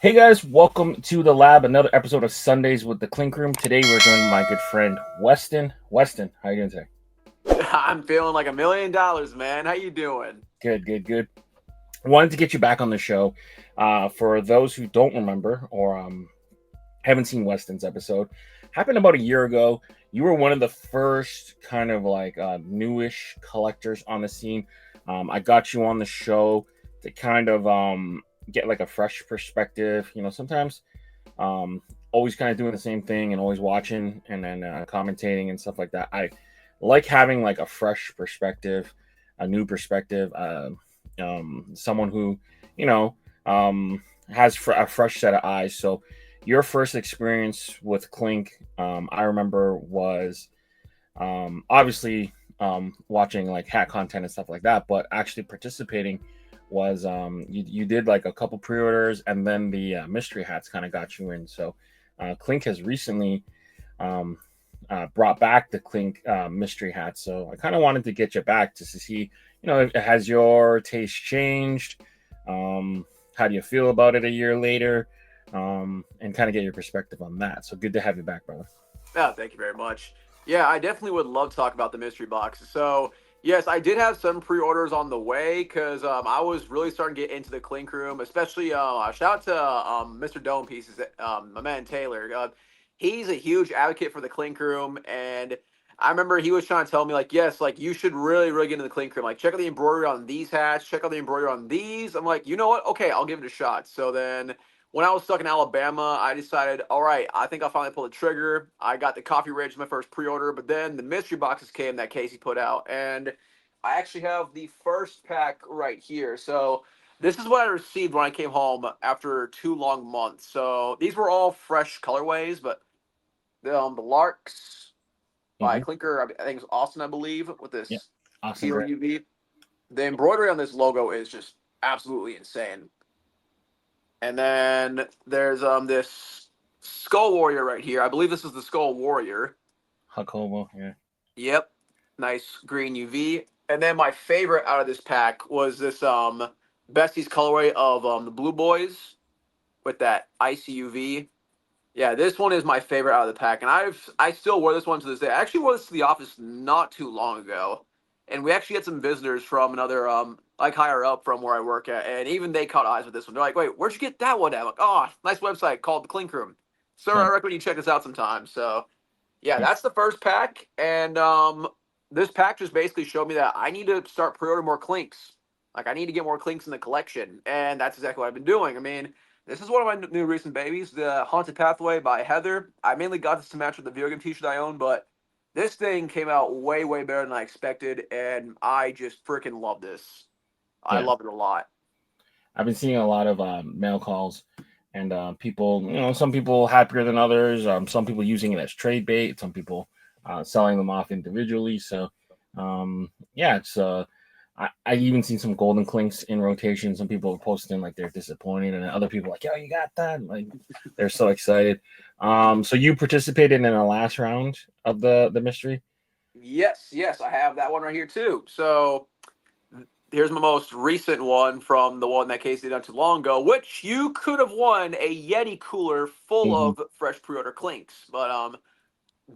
Hey guys, welcome to the lab. Another episode of Sundaze with the Clink Room. Today we're joined by my good friend Weston. Weston, how you doing today? I'm feeling like $1 million, man. How you doing? Good. Wanted to get you back on the show. For those who don't remember or haven't seen Weston's episode, happened about a year ago. You were one of the first kind of like newish collectors on the scene. I got you on the show to kind of get like a fresh perspective. You know, sometimes always kind of doing the same thing and always watching and then commentating and stuff like that. I like having like a fresh perspective, a new perspective, someone who, you know, has a fresh set of eyes. So your first experience with Clink, I remember was obviously watching like hat content and stuff like that, but actually participating was you did like a couple pre-orders, and then the mystery hats kind of got you in. So Clink has recently brought back the Clink mystery hat, so I kind of wanted to get you back just to see, you know, has your taste changed? How do you feel about it a year later? And kind of get your perspective on that. So good to have you back, brother. Oh, thank you very much. Yeah, I definitely would love to talk about the mystery box. So yes, I did have some pre-orders on the way because I was really starting to get into the Clink Room, especially shout out to Mr. Dome Pieces, my man Taylor. He's a huge advocate for the Clink Room, and I remember he was trying to tell me like, yes, like you should really get into the Clink Room. Like check out the embroidery on these hats, check out the embroidery on these. I'm like, you know what? Okay, I'll give it a shot. So then when I was stuck in Alabama, I decided, all right, I think I'll finally pull the trigger. I got the Coffee Ridge, my first pre-order, but then the mystery boxes came that Casey put out, and I actually have the first pack right here. So this is what I received when I came home after 2 long months. So these were all fresh colorways, but the Larks by Clinker, I think it's Austin, I believe, with this Awesome. teal UV. The embroidery on this logo is just absolutely insane. And then there's this Skull Warrior right here. I believe this is the Skull Warrior. Hakobo, yeah. Yep. Nice green UV. And then my favorite out of this pack was this Bestie's colorway of the Blue Boys with that icy UV. Yeah, this one is my favorite out of the pack. And I still wear this one to this day. I actually wore this to the office not too long ago. And we actually had some visitors from another like higher up from where I work at, and even they caught eyes with this one. They're like, "Wait, where'd you get that one at?" I'm like, "Oh, nice website called the Clink Room." Sir, I recommend you check this out sometime. So, yeah, that's the first pack, and this pack just basically showed me that I need to start pre-ordering more Clinks. Like, I need to get more Clinks in the collection, and that's exactly what I've been doing. I mean, this is one of my new recent babies, the Haunted Pathway by Heather. I mainly got this to match with the video game t-shirt I own, but this thing came out way better than I expected, and I just freaking love this. I love it a lot. I've been seeing a lot of mail calls and people, you know, some people happier than others. Some people using it as trade bait. Some people selling them off individually. So, yeah, it's I even seen some golden Clinks in rotation. Some people are posting like they're disappointed, and other people like, "Yo, you got that!" Like they're so excited. So you participated in the last round of the mystery? Yes, I have that one right here too. So here's my most recent one from the one that Casey did not too long ago, which you could have won a Yeti cooler full of fresh pre-order Clinks. But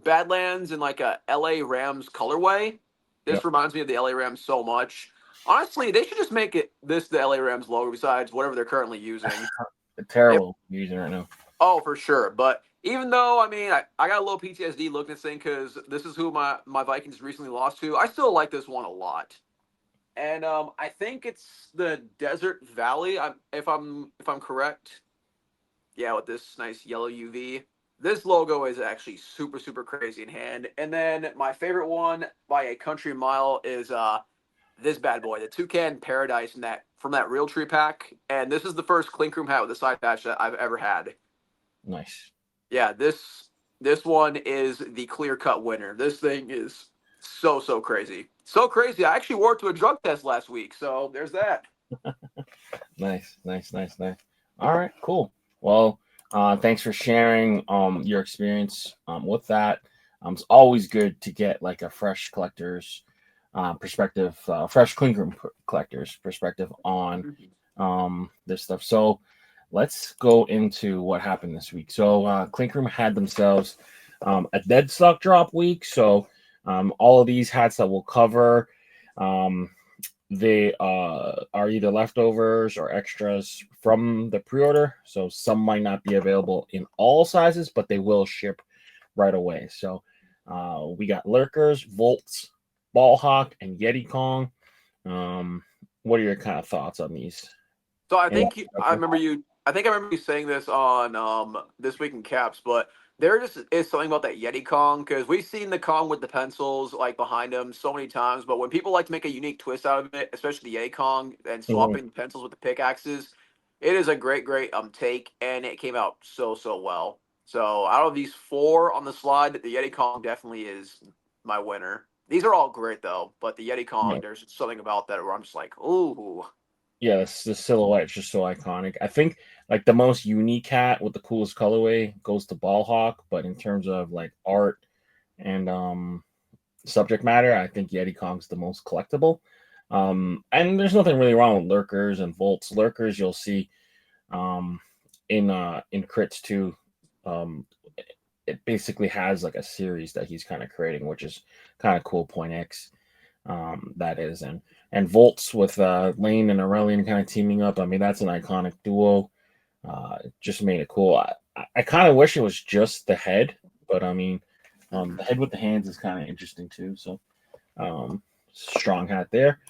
Badlands in like a LA Rams colorway. This reminds me of the LA Rams so much. Honestly, they should just make the LA Rams logo besides whatever they're currently using. Terrible using right now. Oh, for sure. But even though, I mean, I got a little PTSD looking at this thing because this is who my Vikings recently lost to, I still like this one a lot. And I think it's the Desert Valley, if I'm correct. Yeah, with this nice yellow UV. This logo is actually super crazy in hand. And then my favorite one by a country mile is this bad boy, the Toucan Paradise, from that Real Tree pack, and this is the first Clink Room hat with a side patch that I've ever had. Nice. Yeah, this one is the clear cut winner. This thing is so crazy, so crazy. I actually wore it to a drug test last week, so there's that. Nice. All right, cool. Well, thanks for sharing your experience with that. It's always good to get like a fresh collector's perspective, fresh clean room collector's perspective on this stuff. So let's go into what happened this week. So Clink Room had themselves a Deadstock Drop week. So all of these hats that we'll cover, they are either leftovers or extras from the pre-order. So some might not be available in all sizes, but they will ship right away. So we got Lurkers, Volts, Ballhawk, and Yeti Kong. What are your kind of thoughts on these? So I think I remember you saying this on This Week in Caps, but there just is something about that Yeti Kong, because we've seen the Kong with the pencils like behind him so many times, but when people like to make a unique twist out of it, especially the Yeti Kong and swapping the pencils with the pickaxes, it is a great take, and it came out so well. So out of these 4 on the slide, the Yeti Kong definitely is my winner. These are all great though, but the Yeti Kong, there's something about that where I'm just like, ooh. Yeah, the silhouette is just so iconic. I think like the most unique hat with the coolest colorway goes to Ballhawk, but in terms of like art and subject matter, I think Yeti Kong's the most collectible. And there's nothing really wrong with Lurkers and Volts. Lurkers you'll see in Crits too. It basically has like a series that he's kind of creating, which is kind of cool. Point X, that is, and Volts with Lane and Aurelian kind of teaming up. I mean, that's an iconic duo. Just made it cool. I kind of wish it was just the head, but I mean, the head with the hands is kind of interesting too. So, strong hat there.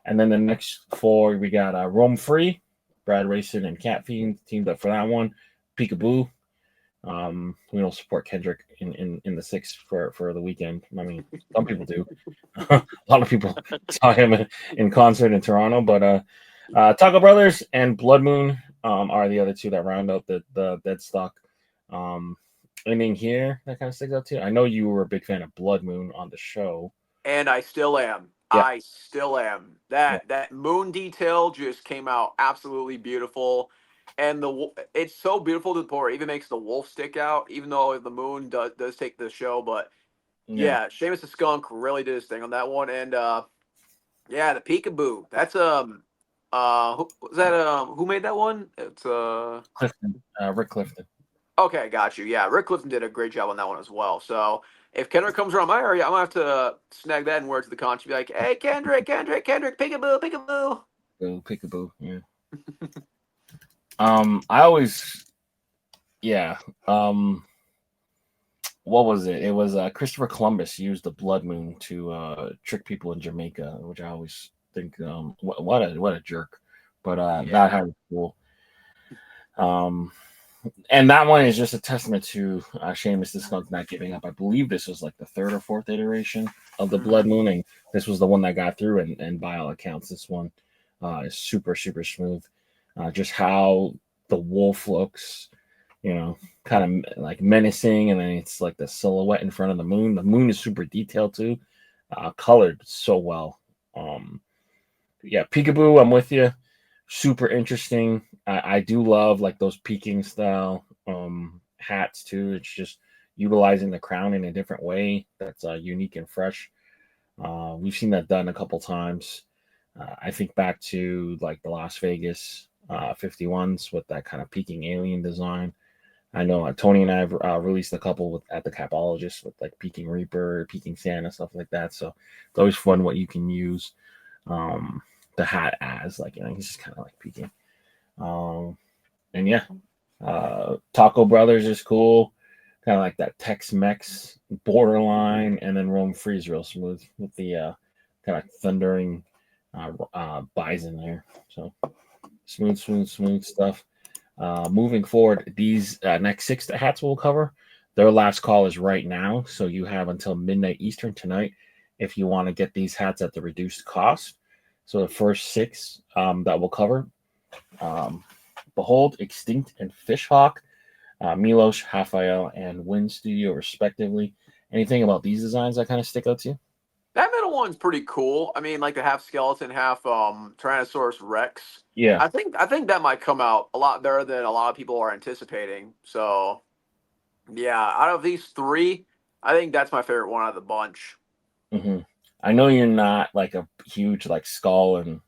And then the next 4 we got Roam Free, Brad Racing and Cat Fiend teamed up for that one. Peekaboo. We don't support Kendrick in the 6 for the weekend. I mean, some people do. A lot of people saw him in concert in Toronto, but Taco Brothers and Blood Moon are the other 2 that round out the Deadstock. Anything here that kind of sticks out to you? I know you were a big fan of Blood Moon on the show, and I still am. Yeah. I still am. That moon detail just came out absolutely beautiful. And it's so beautiful to the point where it even makes the wolf stick out, even though the moon does take the show. But yeah, Sheamus the Skunk really did his thing on that one. And the Peekaboo. That's who was that? Who made that one? It's Clifton, Rick Clifton. Okay, got you. Yeah, Rick Clifton did a great job on that one as well. So if Kendrick comes around my area, I'm gonna have to snag that and wear it to the con to be like, "Hey, Kendrick, Peekaboo, Peekaboo." Peekaboo, yeah. I always, what was it? It was Christopher Columbus used the blood moon to trick people in Jamaica, which I always think, what a jerk. But that had cool. And that one is just a testament to Sheamus the Skunk not giving up. I believe this was like the 3rd or 4th iteration of the Blood Moon, and this was the one that got through. And by all accounts, this one is super smooth. Just how the wolf looks, kind of like menacing, and then it's like the silhouette in front of the moon. The moon is super detailed too, colored so well. Peekaboo, I'm with you. Super interesting. I do love like those peaking style hats too. It's just utilizing the crown in a different way that's unique and fresh. We've seen that done a couple times. I think back to like the Las Vegas 51s with that kind of peaking alien design. I know Tony and I have released a couple at the Capologist with like peaking Reaper, peaking Santa, stuff like that. So it's always fun what you can use the hat as, like, he's just kind of like peaking. Taco Brothers is cool, kind of like that Tex-Mex borderline, and then Rome Free's real smooth with the kind of thundering bison there. So smooth stuff. Moving forward, these next 6 hats we'll cover, their last call is right now, so you have until midnight Eastern tonight if you want to get these hats at the reduced cost. So the first six that we'll cover: um, Behold, Extinct, and Fishhawk, Milos, Raphael, and Wind Studio, respectively. Anything about these designs that kind of stick out to you? That middle one's pretty cool. I mean, like the half skeleton, half Tyrannosaurus Rex. Yeah. I think that might come out a lot better than a lot of people are anticipating. So yeah, out of these three, I think that's my favorite one out of the bunch. hmm I know you're not like a huge like skull and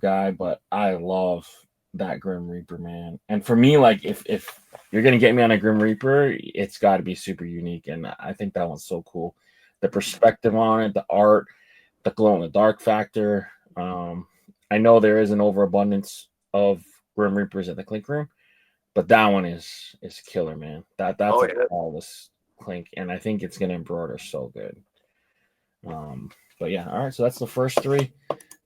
guy, but I love that Grim Reaper, man. And for me, like if you're gonna get me on a Grim Reaper, it's got to be super unique, and I think that one's so cool. The perspective on it, the art, the glow in the dark factor. I know there is an overabundance of Grim Reapers at the Clink Room, but that one is killer, man. That's Oh a yeah, flawless Clink, and I think it's gonna embroider so good. Um, but yeah, all right. So that's the first three.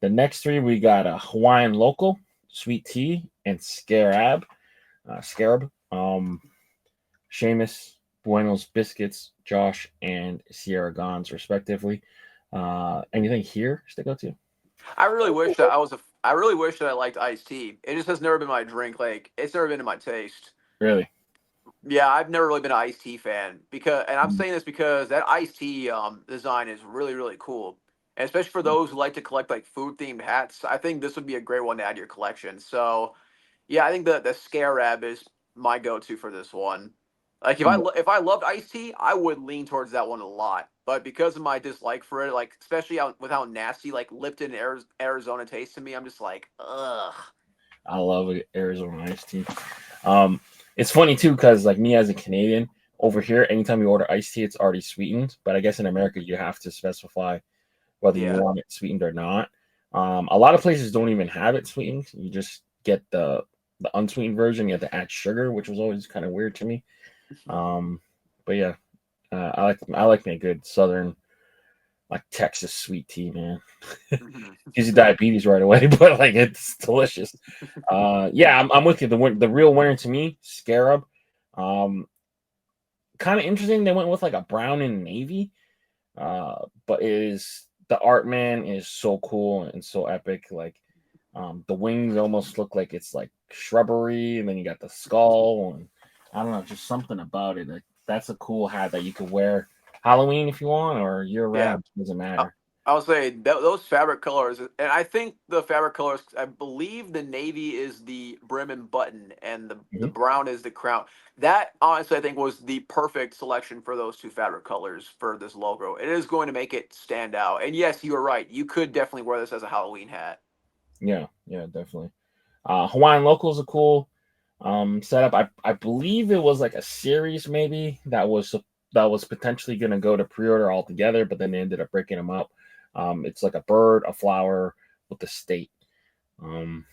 The next three we got a Hawaiian local, sweet tea, and Scarab. Scarab. Sheamus, Buenos Biscuits, Josh, and Sierra Gons, respectively. Anything here stick out to you? I really wish that I liked iced tea. It just has never been my drink. Like it's never been in my taste. Really? Yeah, I've never really been an iced tea fan because, and I'm saying this because that iced tea design is really really cool, and especially for those who like to collect like food themed hats. I think this would be a great one to add to your collection. So yeah, I think the Scarab is my go to for this one. Like if I loved iced tea, I would lean towards that one a lot. But because of my dislike for it, like especially with how nasty like Lipton Arizona tastes to me, I'm just like ugh. I love Arizona iced tea. Um, it's funny too because like me as a Canadian over here, anytime you order iced tea, it's already sweetened. But I guess in America, you have to specify whether you Yeah. want it sweetened or not. A lot of places don't even have it sweetened. You just get the unsweetened version. You have to add sugar, which was always kind of weird to me. Um, but yeah, I like me a good southern like Texas sweet tea, man. Gives you diabetes right away, but like it's delicious. Yeah, I'm with you. The real winner to me, Scarab. Um, Kind of interesting. They went with like a brown and navy. But it is the art, man, is so cool and so epic. Like the wings almost look like it's like shrubbery, and then you got the skull, and I don't know, just something about it. Like, that's a cool hat that you could wear Halloween if you want, or year Yeah. round. Doesn't I- matter. I'll say those fabric colors, and I think the fabric colors. I believe the navy is the brim and button, and the Mhm. brown is the crown. That honestly, I think was the perfect selection for those two fabric colors for this logo. It is going to make it stand out. And yes, you are right. You could definitely wear this as a Halloween hat. Yeah, yeah, definitely. Hawaiian locals are cool. Setup. I believe it was like a series maybe that was potentially going to go to pre-order altogether, but then they ended up breaking them up. It's like a bird, a flower with the state. Um,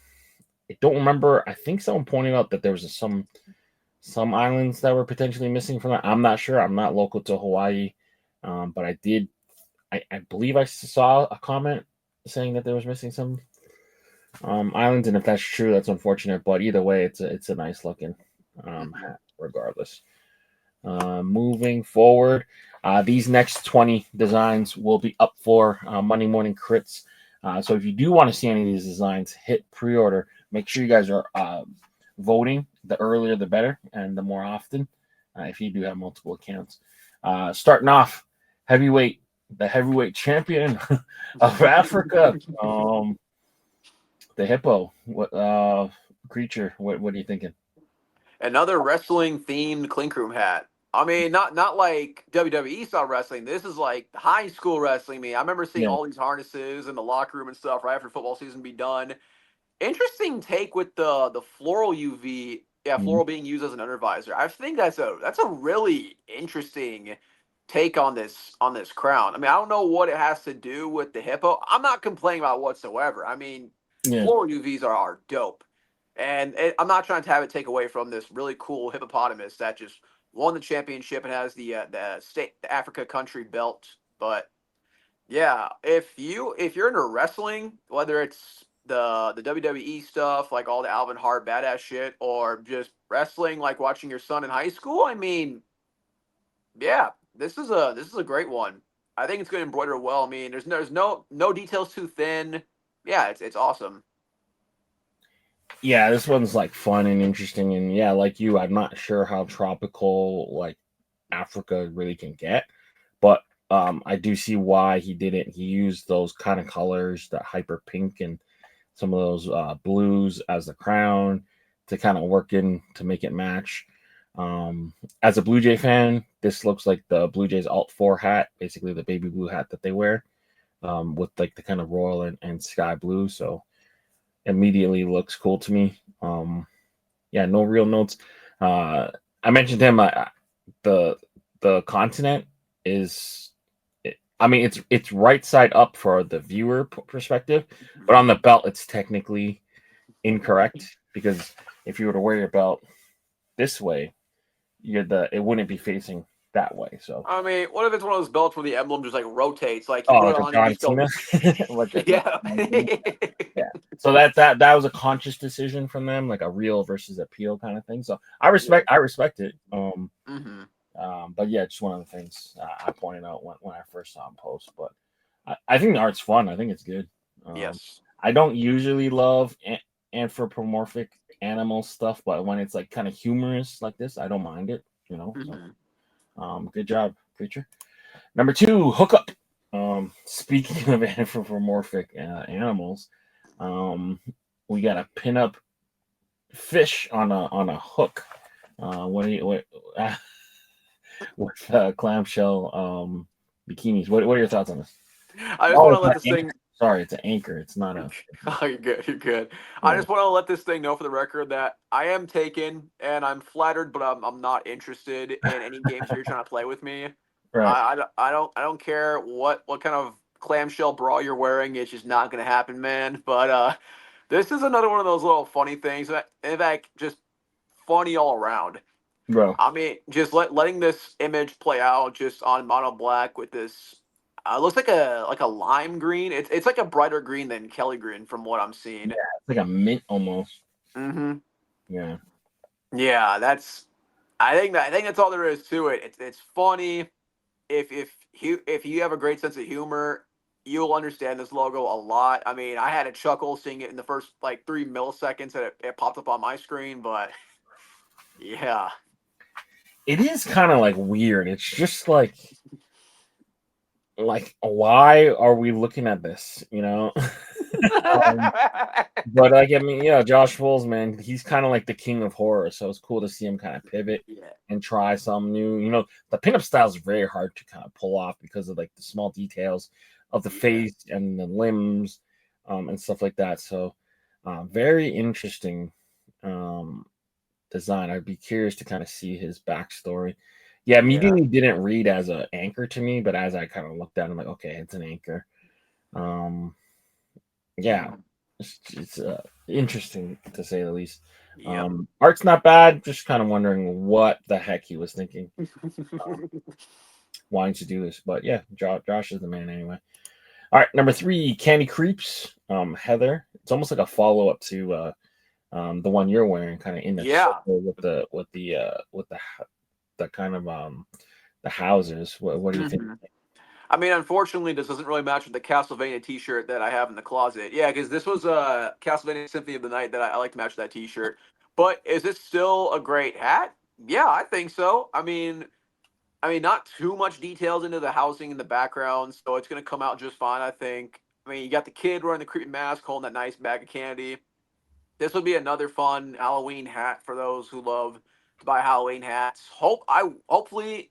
I don't remember. I think someone pointed out that there was some islands that were potentially missing from that. I'm not sure. I'm not local to Hawaii, but I did. I believe I saw a comment saying that there was missing some islands, and if that's true, that's unfortunate. But either way, it's a nice looking Mhm. hat, regardless. Moving forward, these next 20 designs will be up for Monday Morning Crits. So if you do want to see any of these designs, hit pre-order. Make sure you guys are voting. The earlier, the better, and the more often. If you do have multiple accounts, starting off, heavyweight, the heavyweight champion of Africa. The hippo. What creature? What are you thinking? Another wrestling themed clink room hat. I mean, not like WWE style wrestling. This is like high school wrestling. Me, I remember seeing Yeah. all these harnesses in the locker room and stuff right after football season be done. Interesting take with the floral UV. Yeah, Mhm. floral being used as an undervisor. I think that's a really interesting take on this crown. I mean, I don't know what it has to do with the hippo. I'm not complaining about it whatsoever. I mean, Yeah. floral UVs are dope, and I'm not trying to have it take away from this really cool hippopotamus that just won the championship and has the state the Africa country belt. But yeah, if you're into wrestling, whether it's the WWE stuff, like all the Alvin Hart badass shit, or just wrestling like watching your son in high school, I mean, yeah, this is a great one. I think it's going to embroider well. I mean, there's no details too thin. Yeah, it's awesome. Yeah, this one's like fun and interesting, and yeah, like you, I'm not sure how tropical like Africa really can get, but I do see why he did it. He used those kind of colors, that hyper pink and some of those blues as the crown to kind of work in to make it match. As a Blue Jay fan, this looks like the Blue Jays Alt 4 hat, basically the baby blue hat that they wear, with like the kind of royal and sky blue. So immediately looks cool to me. Yeah, no real notes. I mentioned him. The the continent is, I mean, it's right side up for the viewer perspective, but on the belt it's technically incorrect, because if you were to wear your belt this way, it wouldn't be facing that way. So I mean, what if it's one of those belts where the emblem just like rotates? Like you oh, put it like a on and you John just go, Cena, like a yeah. yeah. So that was a conscious decision from them, like a real versus a peel kind of thing. So I respect it. hmm But yeah, just one of the things I pointed out when I first saw him post. But I think the art's fun. I think it's good. Yes. I don't usually love anthropomorphic animal stuff, but when it's like kind of humorous like this, I don't mind it. So good job, creature. Number 2, hookup. Speaking of anthropomorphic animals, we got a pinup fish on a hook. What do you what with clamshell bikinis? What are your thoughts on this? I just Oh, want to it's let not this anchor. thing. Sorry, it's an anchor. It's not a. Oh, you're good. You're good. I Yeah. just want to let this thing know for the record that I am taken and I'm flattered, but I'm not interested in any games you're trying to play with me. Right. I don't care what kind of clamshell bra you're wearing. It's just not gonna happen, man. But this is another one of those little funny things. In fact, just funny all around. Bro. I mean, just letting this image play out just on mono black with this. Looks like a lime green. It's like a brighter green than Kelly green from what I'm seeing. Yeah, it's like a mint almost. Mm-hmm. Yeah. Yeah, I think that's all there is to it. It's funny. If you have a great sense of humor, you'll understand this logo a lot. I mean, I had a chuckle seeing it in the first like 3 milliseconds that it popped up on my screen, but yeah. It is kind of like weird. It's just like why are we looking at this? But like I mean, Josh Foles, man, he's kind of like the king of horror. So it's cool to see him kind of pivot Yeah. and try something new. The pinup style is very hard to kind of pull off because of like the small details of the face and the limbs, and stuff like that. So very interesting design. I'd be curious to kind of see his backstory. Yeah, Yeah. immediately didn't read as an anchor to me, but as I kind of looked at it, I'm like, okay, it's an anchor. Yeah, Mhm. it's interesting to say the least. Yep. Art's not bad. Just kind of wondering what the heck he was thinking. Why didn't you do this? But yeah, Josh is the man anyway. All right, number 3, Candy Creeps. Heather. It's almost like a follow up to the one you're wearing, kind of in the Yeah. circle with the kind of the houses. What do you think? Mhm. I mean, unfortunately, this doesn't really match with the Castlevania T-shirt that I have in the closet. Yeah, because this was a Castlevania Symphony of the Night that I like to match that T-shirt. But is it still a great hat? Yeah, I think so. I mean, not too much details into the housing in the background, so it's gonna come out just fine. I think. I mean, you got the kid wearing the creepy mask, holding that nice bag of candy. This would be another fun Halloween hat for those who love to buy Halloween hats. Hopefully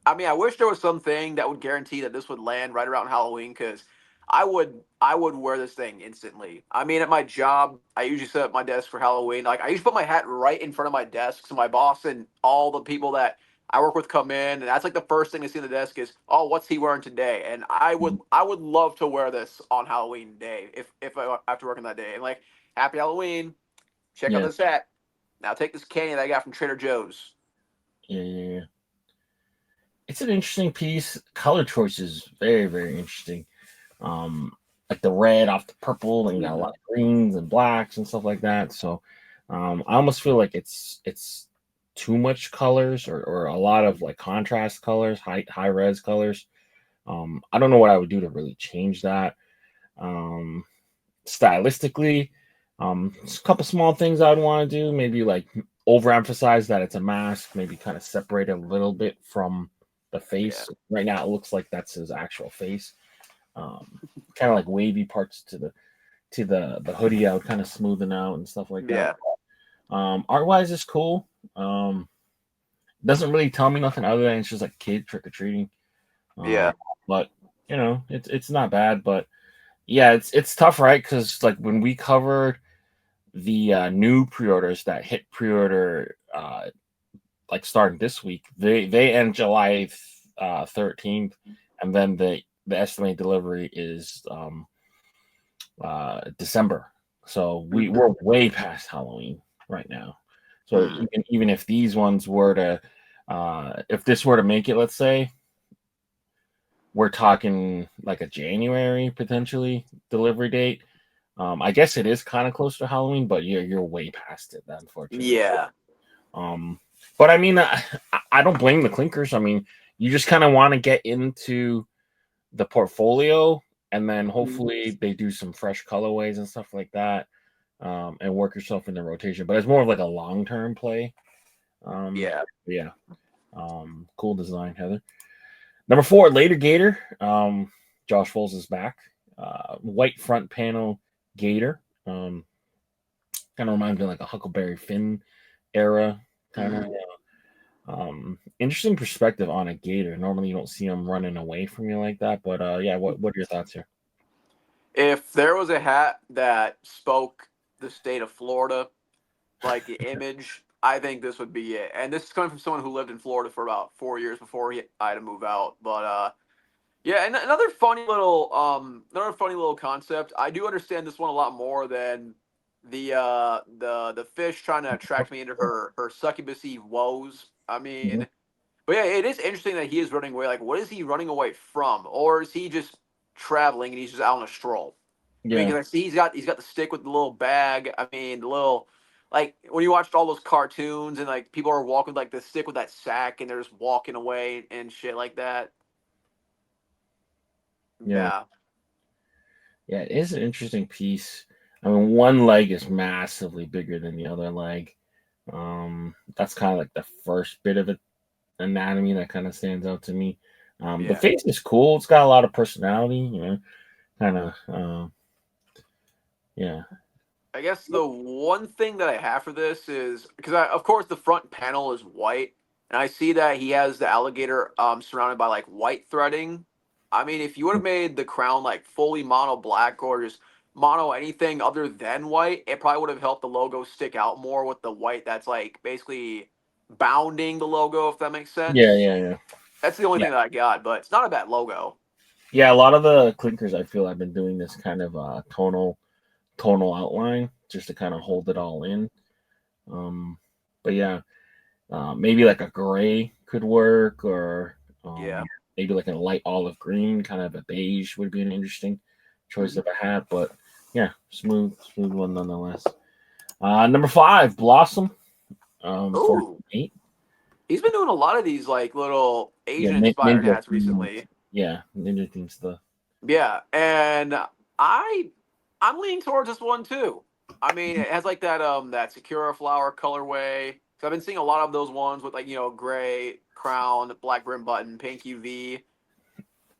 I mean, I wish there was something that would guarantee that this would land right around Halloween because I would wear this thing instantly. I mean, at my job, I usually set up my desk for Halloween. Like I usually put my hat right in front of my desk, so my boss and all the people that I work with come in, and that's like the first thing they see on the desk is, oh, what's he wearing today? And I would love to wear this on Halloween day if I have to work on that day. And like, happy Halloween! Check out Yeah, this hat. Now take this candy that I got from Trader Joe's. yeah. It's an interesting piece. Color choice is very, very interesting. Um, like the red off the purple, and you got a lot Mhm. of greens and blacks and stuff like that. So, I almost feel like it's too much colors, or a lot of like contrast colors, high res colors. I don't know what I would do to really change that. Stylistically, just a couple small things I'd want to do. Maybe like overemphasize that it's a mask. Maybe kind of separate it a little bit from the Yeah. face. Right now, it looks like that's his actual face. Kind of like wavy parts to the hoodie out, kind of smoothing out and stuff like that. Yeah. Art wise, it's cool. Doesn't really tell me nothing other than it's just like kid trick or treating. Yeah. But it's not bad. But yeah, it's tough, right? Because like when we covered the new pre-orders that hit pre-order like starting this week, they end July 13th, and then the estimated delivery is December. So we're way past Halloween right now. So Mm. even if these ones were to if this were to make it, let's say, we're talking like a January potentially delivery date. I guess it is kind of close to Halloween, but you're way past it, unfortunately. Yeah. Um, but I mean, I don't blame the clinkers. I mean, you just kind of want to get into the portfolio, and then hopefully they do some fresh colorways and stuff like that, and work yourself in the rotation. But it's more of like a long term play. Yeah. Yeah. Cool design, Heather. Number 4, Later Gator. Josh Foles is back. White front panel Gator. Kind of reminds me of like a Huckleberry Finn era kind of. Interesting perspective on a gator. Normally, you don't see them running away from you like that. But yeah, what are your thoughts here? If there was a hat that spoke the state of Florida, like the image, I think this would be it. And this is coming from someone who lived in Florida for about 4 years before I had to move out. But yeah, and another funny little concept. I do understand this one a lot more than the fish trying to attract me into her succubusy woes. I Mhm. mean, but yeah, it is interesting that he is running away. Like, what is he running away from, or is he just traveling and he's just out on a stroll? I mean, Yeah, because I see he's got the stick with the little bag. I mean, the little like when you watched all those cartoons and like people are walking with like the stick with that sack and they're just walking away and shit like that. yeah, Yeah, yeah. It is an interesting piece. I mean, one leg is massively bigger than the other leg. That's kind of like the first bit of it anatomy that kind of stands out to me. The yeah. face is cool. It's got a lot of personality. Kind of. Yeah, I guess the one thing that I have for this is because of course the front panel is white, and I see that he has the alligator surrounded by like white threading. I mean, if you would have made the crown like fully mono black or just mono anything other than white, it probably would have helped the logo stick out more with the white that's like basically bounding the logo, if that makes yeah, sense. yeah, yeah, That's the only yeah. thing that I got, but it's not a bad logo. Yeah, a lot of the clinkers I feel I've been doing this kind of tonal outline just to kind of hold it all in. Um, but yeah, maybe like a gray could work, or Yeah. maybe like a light olive green, kind of a beige would be an interesting choice of a hat. But yeah, smooth one nonetheless. Number 5, Blossom. 4 Ooh, 8. he's been doing a lot of these like little Yeah, Asian inspired ninja hats themes. recently. Yeah, ninja theme stuff. Yeah, and I I'm leaning towards this one too. I mean, it has like that Sakura flower colorway. So I've been seeing a lot of those ones with like gray crown, black brim button, pink UV.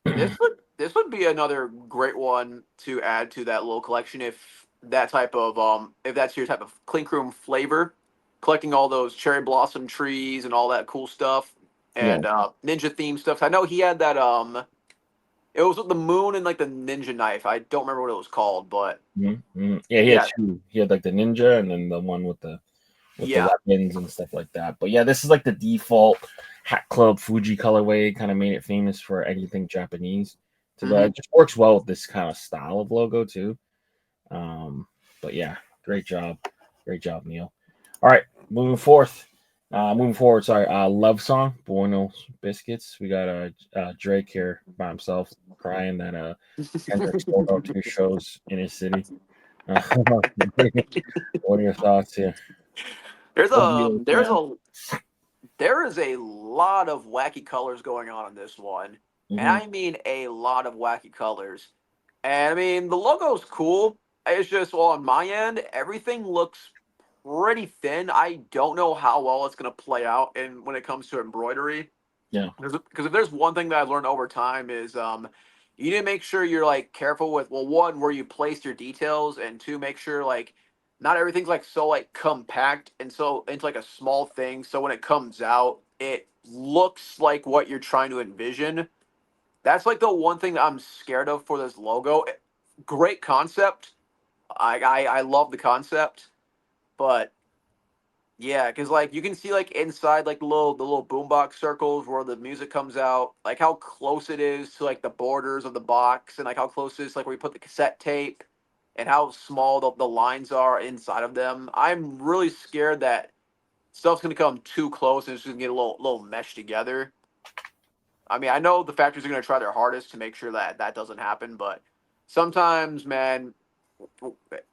This would be another great one to add to that little collection if that's your type of clink room flavor, collecting all those cherry blossom trees and all that cool stuff Yeah. and ninja theme stuff. I know he had that it was with the moon and like the ninja knife. I don't remember what it was called, but Yeah, he had yeah, two. He had like the ninja and then the one with the yeah, weapons and stuff like that. But yeah, this is like the default Hat Club Fuji colorway. Kind of made it famous for anything Japanese. So hmm that just works well with this kind of style of logo too. Um, but yeah, great job, Neil. All right, moving forward. Sorry, love song, Bueno Biscuits. We got Drake here by himself crying that Kendrick sold out 2 shows in his city. What are your thoughts here? there's a Yeah. there is a lot of wacky colors going on in this one. and I mean a lot of wacky colors. And I mean, the logo's cool. It's just, well, on my end, everything looks pretty thin. I don't know how well it's going to play out and when it comes to embroidery. Yeah. Because if there's one thing that I've learned over time is you need to make sure you're like careful with, well, one, where you place your details, and two, make sure like not everything's like so like compact and so into like a small thing. So when it comes out, it looks like what you're trying to envision. That's like the one thing that I'm scared of for this logo. Great concept. I love the concept, but yeah, because like you can see like inside like the little boombox circles where the music comes out, like how close it is to like the borders of the box, and like how close it is to, like where you put the cassette tape, and how small the lines are inside of them. I'm really scared that stuff's gonna come too close and it's gonna get a little meshed together. I mean, I know the factories are going to try their hardest to make sure that that doesn't happen, but sometimes, man,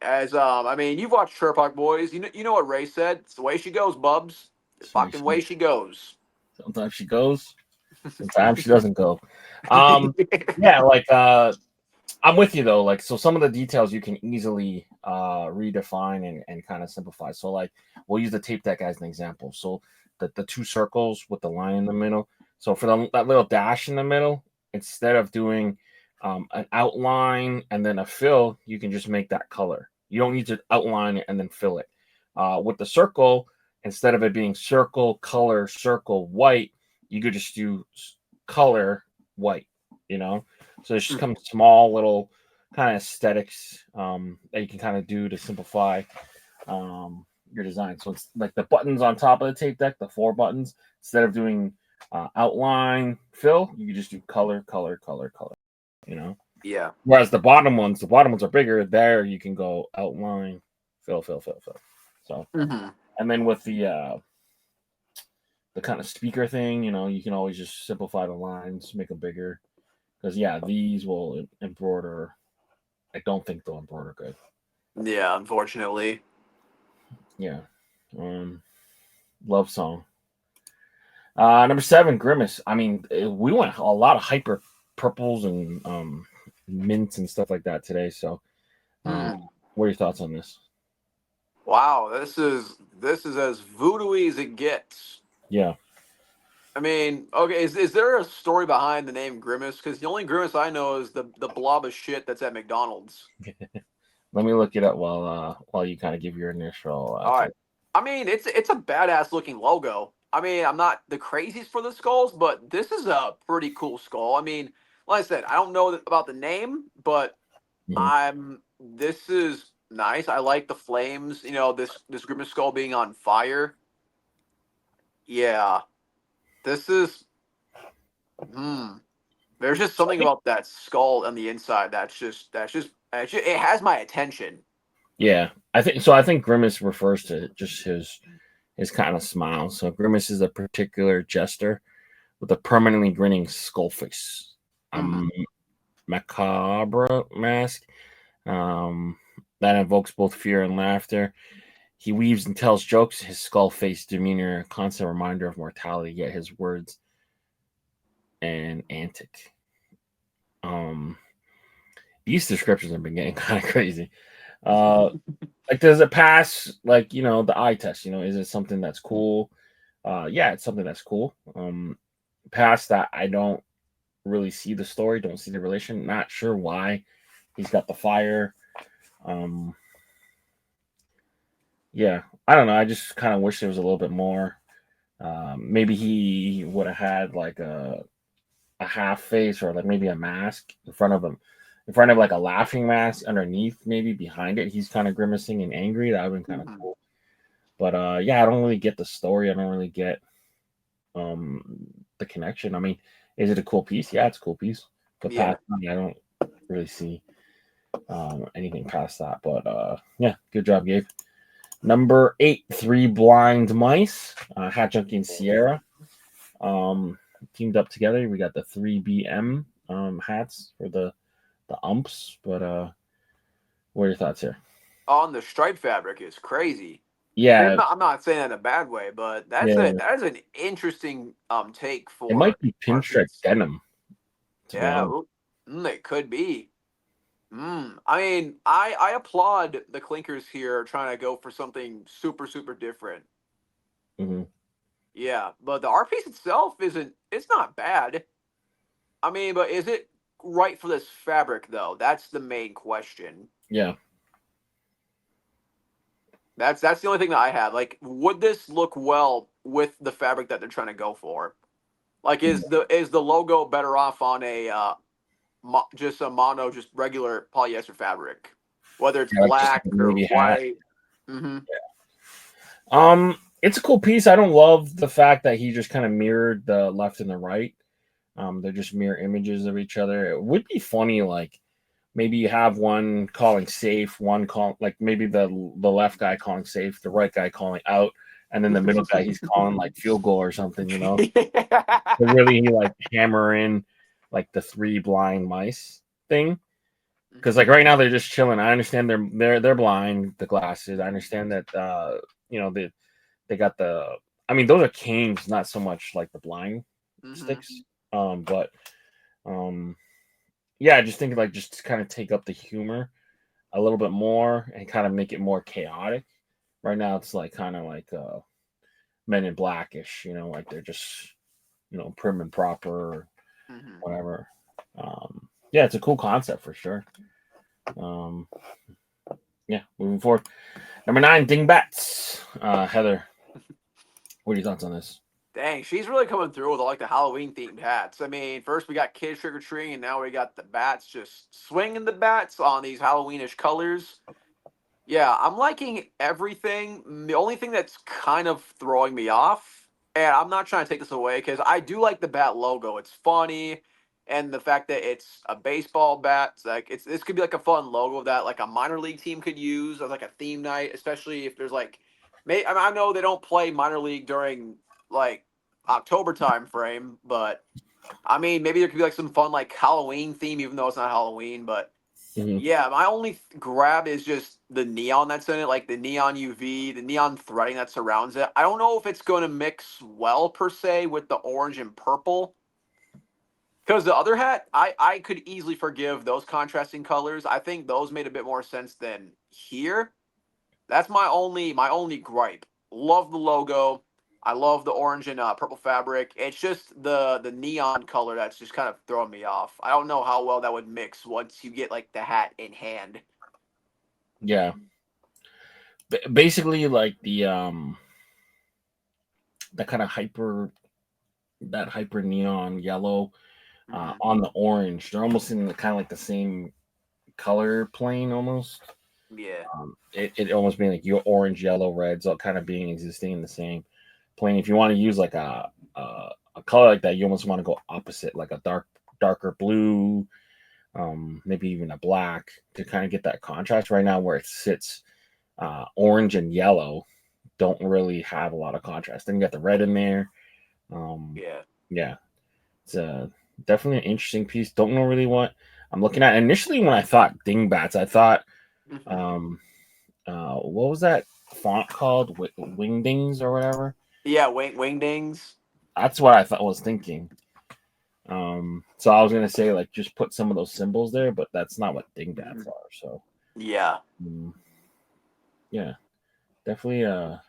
as I mean, you've watched Sherlock Boys. You know what Ray said. It's the way she goes, Bubs. The fucking way she goes. Sometimes she goes, sometimes she doesn't go. Yeah, like I'm with you though. Like, so some of the details you can easily redefine and kind of simplify. So like we'll use the tape deck as an example. So the two circles with the line in the middle. So for that little dash in the middle, instead of doing an outline and then a fill, you can just make that color. You don't need to outline it and then fill it. With the circle, instead of it being circle, color, circle, white, you could just do color, white, you know? So there's just some small little kind of aesthetics that you can kind of do to simplify your design. So it's like the buttons on top of the tape deck, the 4 buttons, instead of doing outline, fill, you can just do color, color, color, color, you know? Yeah. Whereas the bottom ones are bigger. There you can go outline, fill, fill, fill, fill. So, and then with the kind of speaker thing, you know, you can always just simplify the lines, make them bigger. Because yeah, these will embroider. I don't think they'll embroider good. Yeah, unfortunately. Yeah. Love song. Number 7, Grimace. I mean, we went a lot of hyper purples and mints and stuff like that today. So, what are your thoughts on this? Wow, this is as voodoo-y as it gets. Yeah. I mean, okay, is there a story behind the name Grimace? Because the only Grimace I know is the blob of shit that's at McDonald's. Let me look it up while you kind of give your initial. All right. I mean, it's a badass looking logo. I mean, I'm not the craziest for the skulls, but this is a pretty cool skull. I mean, like I said, I don't know about the name, but this is nice. I like the flames. You know, this Grimace skull being on fire. Yeah, this is. There's just something about that skull on the inside that's just it has my attention. Yeah, I think so. I think Grimace refers to just his kind of smile. So Grimace is a particular jester with a permanently grinning skull face, macabre mask that invokes both fear and laughter. He weaves and tells jokes. His skull face demeanor, a constant reminder of mortality. Yet his words and antic. These descriptions have been getting kind of crazy. Like, does it pass, like, you know, the eye test? You know, is it something that's cool? Yeah, it's something that's cool. Past that, I don't really see the story, don't see the relation. Not sure why he's got the fire. Yeah, I don't know. I just kind of wish there was a little bit more. Maybe he would have had like a half face or like maybe a mask in front of him, in front of like a laughing mask underneath, maybe behind it. He's kind of grimacing and angry. That would have been kind of cool. But yeah, I don't really get the story. I don't really get the connection. I mean, is it a cool piece? Yeah, it's a cool piece. But past that, I don't really see anything past that. But yeah, good job, Gabe. Number 8, 3 Blind Mice, Hat Junkie and Sierra teamed up together. We got the 3BM hats for the umps. But what are your thoughts here? On the stripe fabric is crazy. Yeah, I'm not saying that in a bad way, but that is an interesting take for. It might be pinstripe denim. to be Yeah, honest. it could be. I mean, I applaud the Clinkers here trying to go for something super super different. Hmm. Yeah, but the art piece itself isn't. It's not bad. I mean, but is it right for this fabric though? That's the main question. Yeah. That's the only thing that I have. Like, would this look well with the fabric that they're trying to go for? Like, is the logo better off on a just a mono, just regular polyester fabric, whether it's Yeah, like just like black a or navy hat. white? Mm-hmm. It's a cool piece. I don't love the fact that he just kind of mirrored the left and the right. They're just mirror images of each other. It would be funny, like maybe you have one calling safe, one call like maybe the left guy calling safe, the right guy calling out, and then the middle guy he's calling like field goal or something, you know. But really he like hammer in like the three blind mice thing. Because like right now they're just chilling. I understand they're blind, the glasses. I understand that you know they got the I mean those are canes, not so much like the blind Mm-hmm. sticks. But um yeah, I just think like just to kind of take up the humor a little bit more and kind of make it more chaotic. Right now it's like kind of like Men in Blackish, you know, like they're just prim and proper or Mm-hmm. whatever. Yeah, it's a cool concept for sure. Um, yeah, moving forward. Number 9, Dingbats. Heather, what are your thoughts on this? Dang, she's really coming through with all like the Halloween themed hats. I mean, first we got kids trick or treating, and now we got the bats just swinging the bats on these Halloweenish colors. Yeah, I'm liking everything. The only thing that's kind of throwing me off, and I'm not trying to take this away because I do like the bat logo. It's funny, and the fact that it's a baseball bat, it's like this could be like a fun logo that like a minor league team could use as like a theme night, especially if there's like, I mean, I know they don't play minor league during like October time frame, but I mean maybe there could be like some fun like Halloween theme, even though it's not Halloween, but. Hmm. Yeah, my only grab is just the neon that's in it, like the neon UV, the neon threading that surrounds it. I don't know if it's going to mix well per se with the orange and purple. Because the other hat, I could easily forgive those contrasting colors. I think those made a bit more sense than here. That's my only gripe. Love the logo. I love the orange and purple fabric. It's just the neon color that's just kind of throwing me off. I don't know how well that would mix once you get like the hat in hand. Yeah, basically like the kind of hyper neon yellow Hmm. on the orange. They're almost in the kind of like the same color plane almost. Yeah. It almost being like your orange, yellow, reds, all kind of being existing in the same plane. If you want to use like a color like that, you almost want to go opposite, like a darker blue, maybe even a black to kind of get that contrast. Right now, where it sits, orange and yellow don't really have a lot of contrast. Then you got the red in there. Um, Yeah. yeah, it's definitely an interesting piece. Don't know really what I'm looking at. Initially, when I thought Dingbats, I thought Hmm. um, what was that font called? Wingdings or whatever. Yeah, wingdings. That's what I thought was thinking. So I was gonna say like just put some of those symbols there, but that's not what dingbats Hmm. are. So Yeah. mm, yeah, definitely a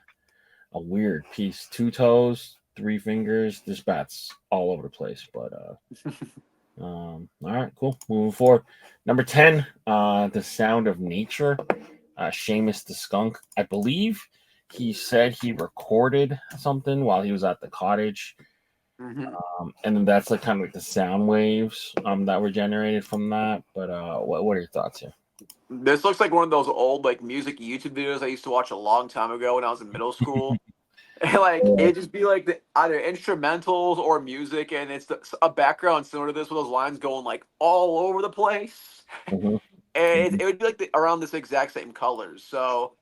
weird piece. Two toes, three fingers. There's bats all over the place. But all right, cool. Moving forward. Number 10, The Sound of Nature. Sheamus the Skunk. I believe he said he recorded something while he was at the cottage. Hmm. And then that's like kind of like the sound waves that were generated from that. But what are your thoughts here? This looks like one of those old like music YouTube videos I used to watch a long time ago when I was in middle school. And like Yeah. it just be like either instrumentals or music, and it's a background similar to this with those lines going like all over the place. Mhm, And mhm. it would be like around this exact same colors. So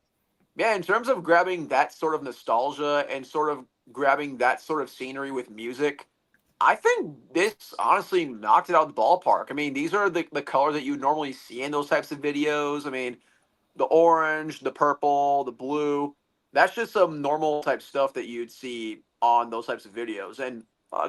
yeah, in terms of grabbing that sort of nostalgia and sort of grabbing that sort of scenery with music, I think this honestly knocked it out of the ballpark. I mean, these are the colors that you normally see in those types of videos. I mean, the orange, the purple, the blue. That's just some normal type stuff that you'd see on those types of videos. And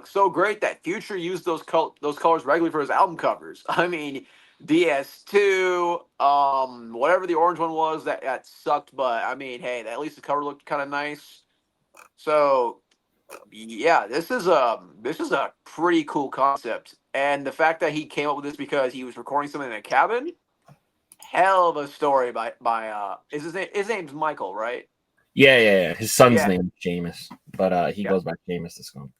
So great that Future used those colors regularly for his album covers. I mean, DS2, whatever the orange one was, that sucked. But I mean, hey, at least the cover looked kind of nice. So yeah, this is a pretty cool concept, and the fact that he came up with this because he was recording something in a cabin, hell of a story by is his name's Michael, right? Yeah. His son's Yeah, name is Sheamus, but he yeah, goes by Sheamus the Skunk.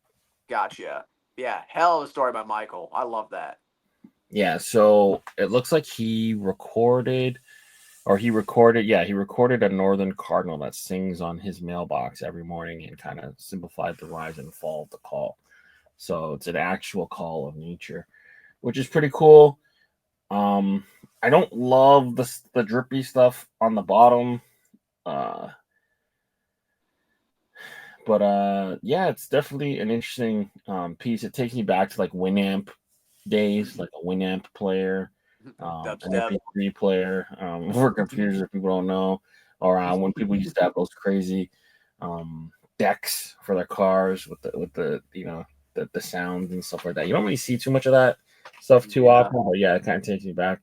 gotcha. Yeah, hell of a story by Michael. I love that. Yeah, so it looks like he recorded a northern cardinal that sings on his mailbox every morning and kind of simplified the rise and fall of the call. So it's an actual call of nature, which is pretty cool. Um, I don't love the drippy stuff on the bottom, uh, but yeah, it's definitely an interesting piece. It takes me back to like Winamp days, like a Winamp player, an Dubstep. MP3 player for computers if people don't know, or when people used to have those crazy decks for their cars with the the sounds and stuff like that. You don't really see too much of that stuff too Yeah. often, but yeah, it kind of takes me back.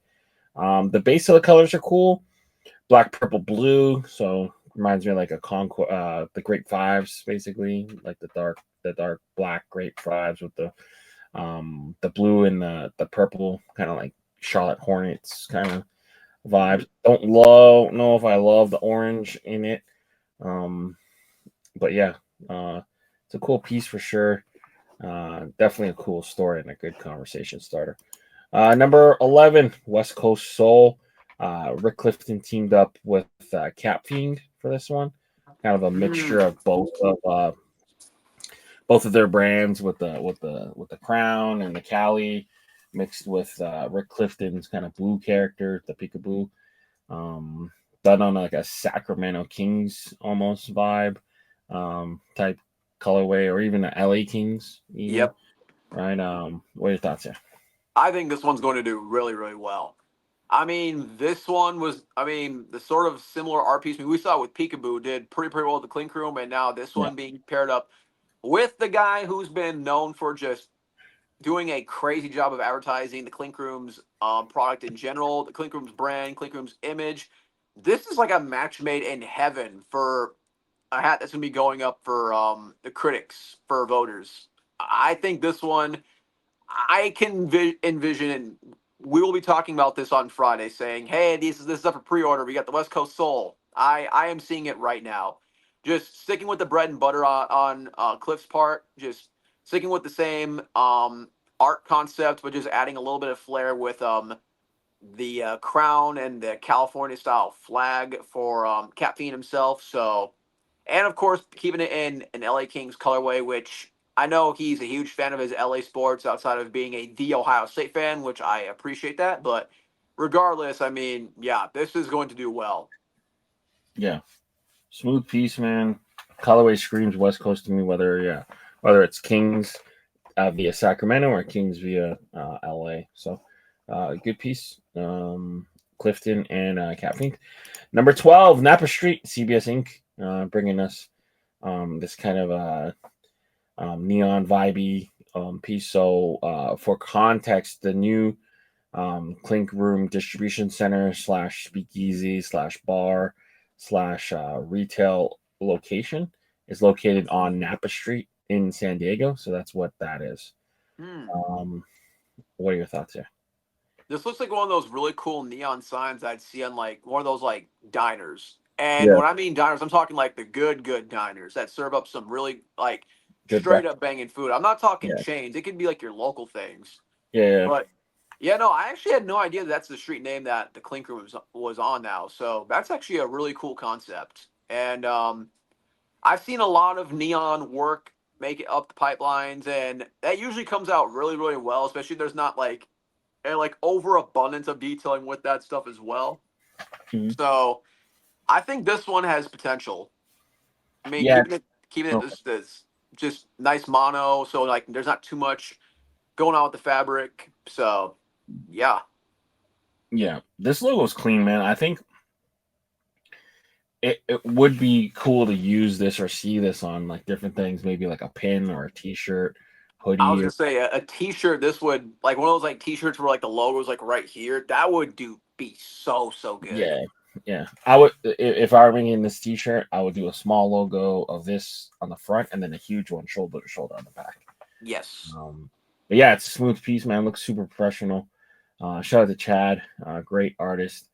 The base of the colors are cool, black, purple, blue. So reminds me of like a the Great Fives, basically, like the dark black Great Fives with the blue and the purple, kind of like Charlotte Hornets kind of Mhm. vibes. Don't know if I love the orange in it, um, but yeah, uh, it's a cool piece for sure. Definitely a cool story and a good conversation starter. Number 11, West Coast Soul. Rick Clifton teamed up with Cap Fiend for this one. Kind of a mixture Mm. of both of their brands with the crown and the Cali, mixed with Rick Clifton's kind of blue character, the Peekaboo. Um, done on like a Sacramento Kings almost vibe, type colorway, or even the LA Kings, even, Yep. right? What are your thoughts here? I think this one's going to do really, really well. I mean, this one was, I mean, the sort of similar art piece we saw with Peekaboo did pretty well at the Clink Room, and now this Yeah, one being paired up with the guy who's been known for just doing a crazy job of advertising the Clink Room's product in general, the Clink Room's brand, Clink Room's image. This is like a match made in heaven for a hat that's going to be going up for the critics, for voters. I think this one I can envision, and we will be talking about this on Friday, saying, "Hey, this is up for pre-order. We got the West Coast Soul." I am seeing it right now. Just sticking with the bread and butter on Cliff's part. Just sticking with the same art concept, but just adding a little bit of flair with the crown and the California style flag for Caffeine himself. So, and of course, keeping it in an LA Kings colorway, which I know he's a huge fan of his LA sports outside of being the Ohio State fan, which I appreciate that. But regardless, I mean, yeah, this is going to do well. yeah, smooth piece, man. Colorway screams West Coast to me. Whether it's Kings via Sacramento or Kings via LA. So, good piece. Clifton and Caffeine. Number 12, Nappa Street, CBS Inc. Bringing us this kind of neon vibey piece. So, for context, the new Clink Room distribution center slash speakeasy slash bar slash retail location is located on Nappa Street in San Diego. So that's what that is. Hmm. Um, what are your thoughts here? This looks like one of those really cool neon signs I'd see on like one of those like diners. And Yeah, when I mean diners, I'm talking like the good diners that serve up some really like good straight breakfast. up banging food. I'm not talking Yeah, chains. It could be like your local things. yeah. But yeah, no, I actually had no idea that's the street name that the Clink Room was on now. So that's actually a really cool concept. And I've seen a lot of neon work make it up the pipelines, and that usually comes out really, really well, especially if there's not like a like overabundance of detailing with that stuff as well. Mhm. So I think this one has potential. I mean, Yeah. keeping it Oh, this just nice mono, so like there's not too much going on with the fabric. So yeah. yeah. This logo is clean, man. I think it would be cool to use this or see this on like different things, maybe like a pin or a t-shirt I was hoodie. gonna say a T-shirt. This would like one of those like T-shirts where like the logo's like right here. That would be so good. Yeah, yeah. I would if I were making this T-shirt, I would do a small logo of this on the front and then a huge one shoulder to shoulder on the back. Yes. But yeah, it's a smooth piece, man. Looks super professional. Shout out to Chad, great artist.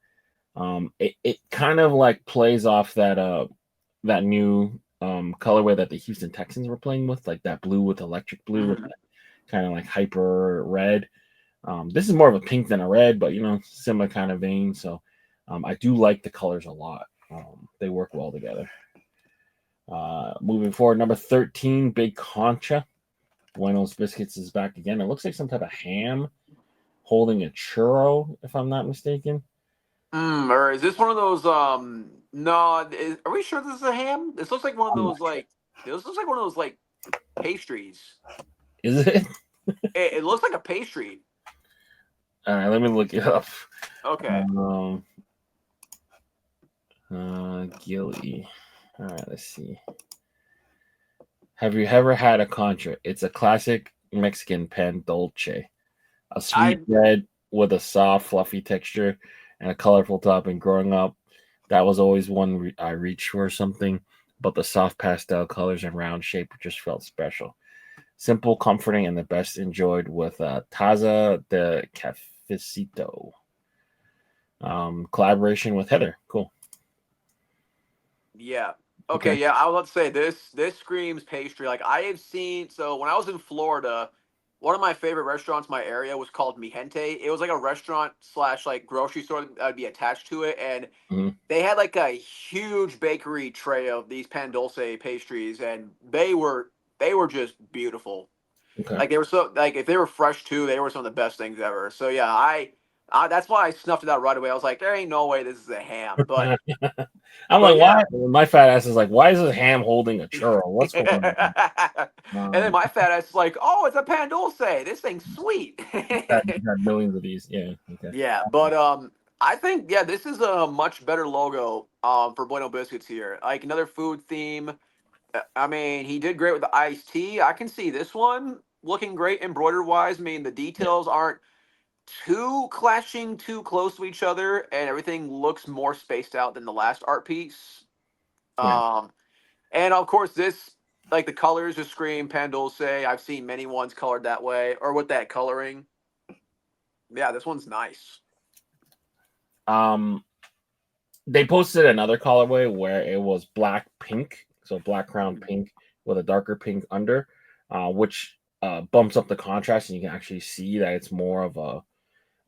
It kind of like plays off that new colorway that the Houston Texans were playing with, like that blue with electric blue with kind of like hyper red. This is more of a pink than a red, but similar kind of vein. So I do like the colors a lot. They work well together. Moving forward, number 13, Big Concha. Buenos Biscuits is back again. It looks like some type of ham holding a churro, if I'm not mistaken. Or is this one of those? No. Are we sure this is a ham? This looks like one of I'm not those sure. like. This looks like one of those like pastries. Is it? It looks like a pastry. All right, let me look it up. Okay. Gilly. All right, let's see. Have you ever had a concha? It's a classic Mexican pan dulce, a I sweet bread with a soft, fluffy texture and a colorful topping. Growing up, that was always one I reached for something, but the soft pastel colors and round shape just felt special. Simple, comforting, and the best enjoyed with Taza de Cafecito. Collaboration with Heather. Cool. Yeah. Okay. Okay, yeah, I was about to say this screams pastry. Like I have seen so when I was in Florida, one of my favorite restaurants in my area was called Mi Gente. It was like a restaurant slash like grocery store that would be attached to it, and Mhm. they had like a huge bakery tray of these pan dulce pastries, and they were just beautiful. Okay. Like they were so like if they were fresh too, they were some of the best things ever. So yeah, I that's why I snuffed it out right away. I was like, there ain't no way this is a ham, but I'm like, but why? yeah. My fat ass is like, why is this ham holding a churro? What's and going on? then Um, my fat ass is like, oh, it's a pan dulce. This thing's sweet. got millions of these. Yeah. Okay. Yeah, but I think yeah, this is a much better logo for Bueno Biscuits here. Like another food theme. I mean, he did great with the iced tea. I can see this one looking great embroidered wise. I mean, the Yeah. details aren't too clashing too close to each other, and everything looks more spaced out than the last art piece. Yeah. Um, and of course, this like the colors just scream Pan Dulce. I've seen many ones colored that way or with that coloring. Yeah, this one's nice. Um, they posted another colorway where it was black pink, so black crown pink with a darker pink under, which bumps up the contrast, and you can actually see that it's more of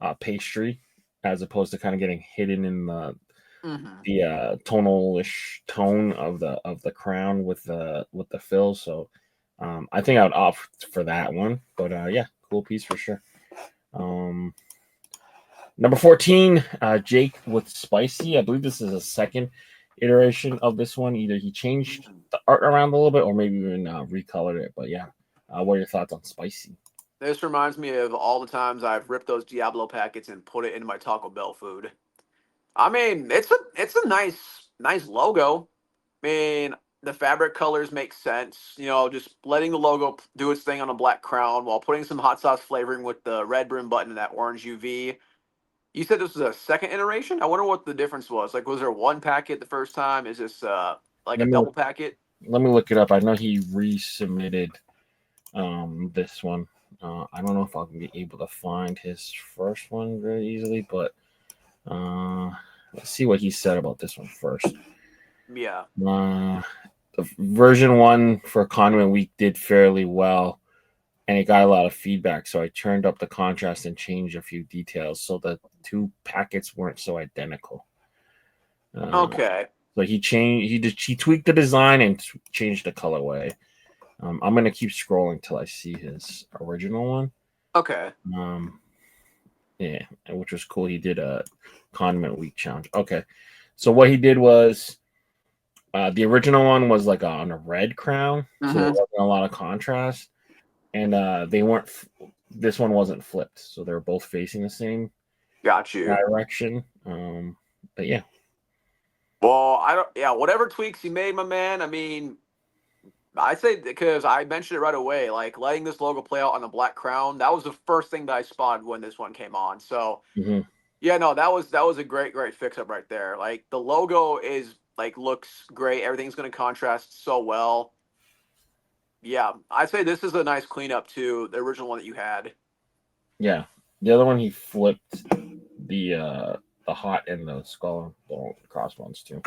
a pastry as opposed to kind of getting hidden in Hmm. the tonalish tone of the crown with the fill. So I think I would opt for that one. But yeah, cool piece for sure. Um, Number 14, Jake with Spicy. I believe this is a second iteration of this one. Either he changed the art around a little bit or maybe even recolored it. But yeah, what are your thoughts on Spicy? This reminds me of all the times I've ripped those Diablo packets and put it into my Taco Bell food. I mean, it's a nice logo. I mean, the fabric colors make sense. You know, just letting the logo do its thing on a black crown while putting some hot sauce flavoring with the red brim button and that orange UV. You said this was a second iteration? I wonder what the difference was. Like, was there one packet the first time? Is this like a Let me double packet? let me look it up. I know he resubmitted this one. I don't know if I'll be able to find his first one very easily, but uh, let's see what he said about this one first. Yeah. Uh, the version one for Condiment Week did fairly well, and it got a lot of feedback. So I turned up the contrast and changed a few details so the two packets weren't so identical. Uh, Okay. so he tweaked the design and changed the colorway. I'm gonna keep scrolling till I see his original one. Okay. Um, yeah, which was cool. He did a Condiment Week challenge. Okay, so what he did was the original one was like on a red crown, so there Mm-hmm. wasn't a lot of contrast, and they weren't. This one wasn't flipped, so they're both facing the same Got you. direction. But yeah, Well, I don't. Yeah, whatever tweaks you made, my man. I mean, I'd say because I mentioned it right away, like letting this logo play out on the black crown. That was the first thing that I spotted when this one came on. So Mm-hmm. yeah, no, that was a great fix up right there. Like the logo is like looks great. Everything's going to contrast so well. Yeah, I'd say this is a nice cleanup to the original one that you had. Yeah. The other one he flipped the hot and the skull the crossbones too.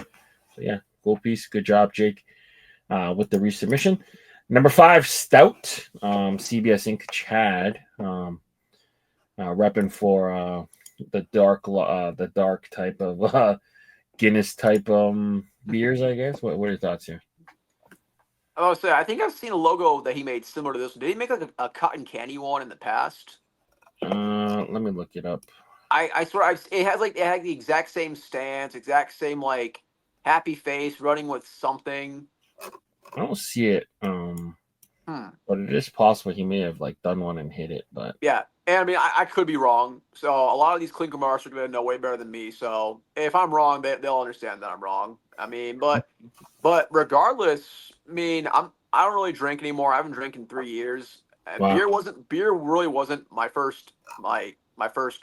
So yeah, cool piece. Good job, Jake, with the resubmission. Number 5, Stout, CBS Inc. Chad, repping for the dark type of Guinness type beers. I guess. What are your thoughts here? I was say I think I've seen a logo that he made similar to this one. Did he make like a cotton candy one in the past? Let me look it up. I swear it had the exact same stance, exact same like happy face, running with something. I don't see it. Hmm. But it is possible he may have like done one and hit it. But Yeah, and I mean I could be wrong. So a lot of these Clink Room artists are going to know way better than me. So if I'm wrong, they'll understand that I'm wrong. I mean, but regardless, I mean I don't really drink anymore. I haven't drank in 3 years. wow, Beer really wasn't my first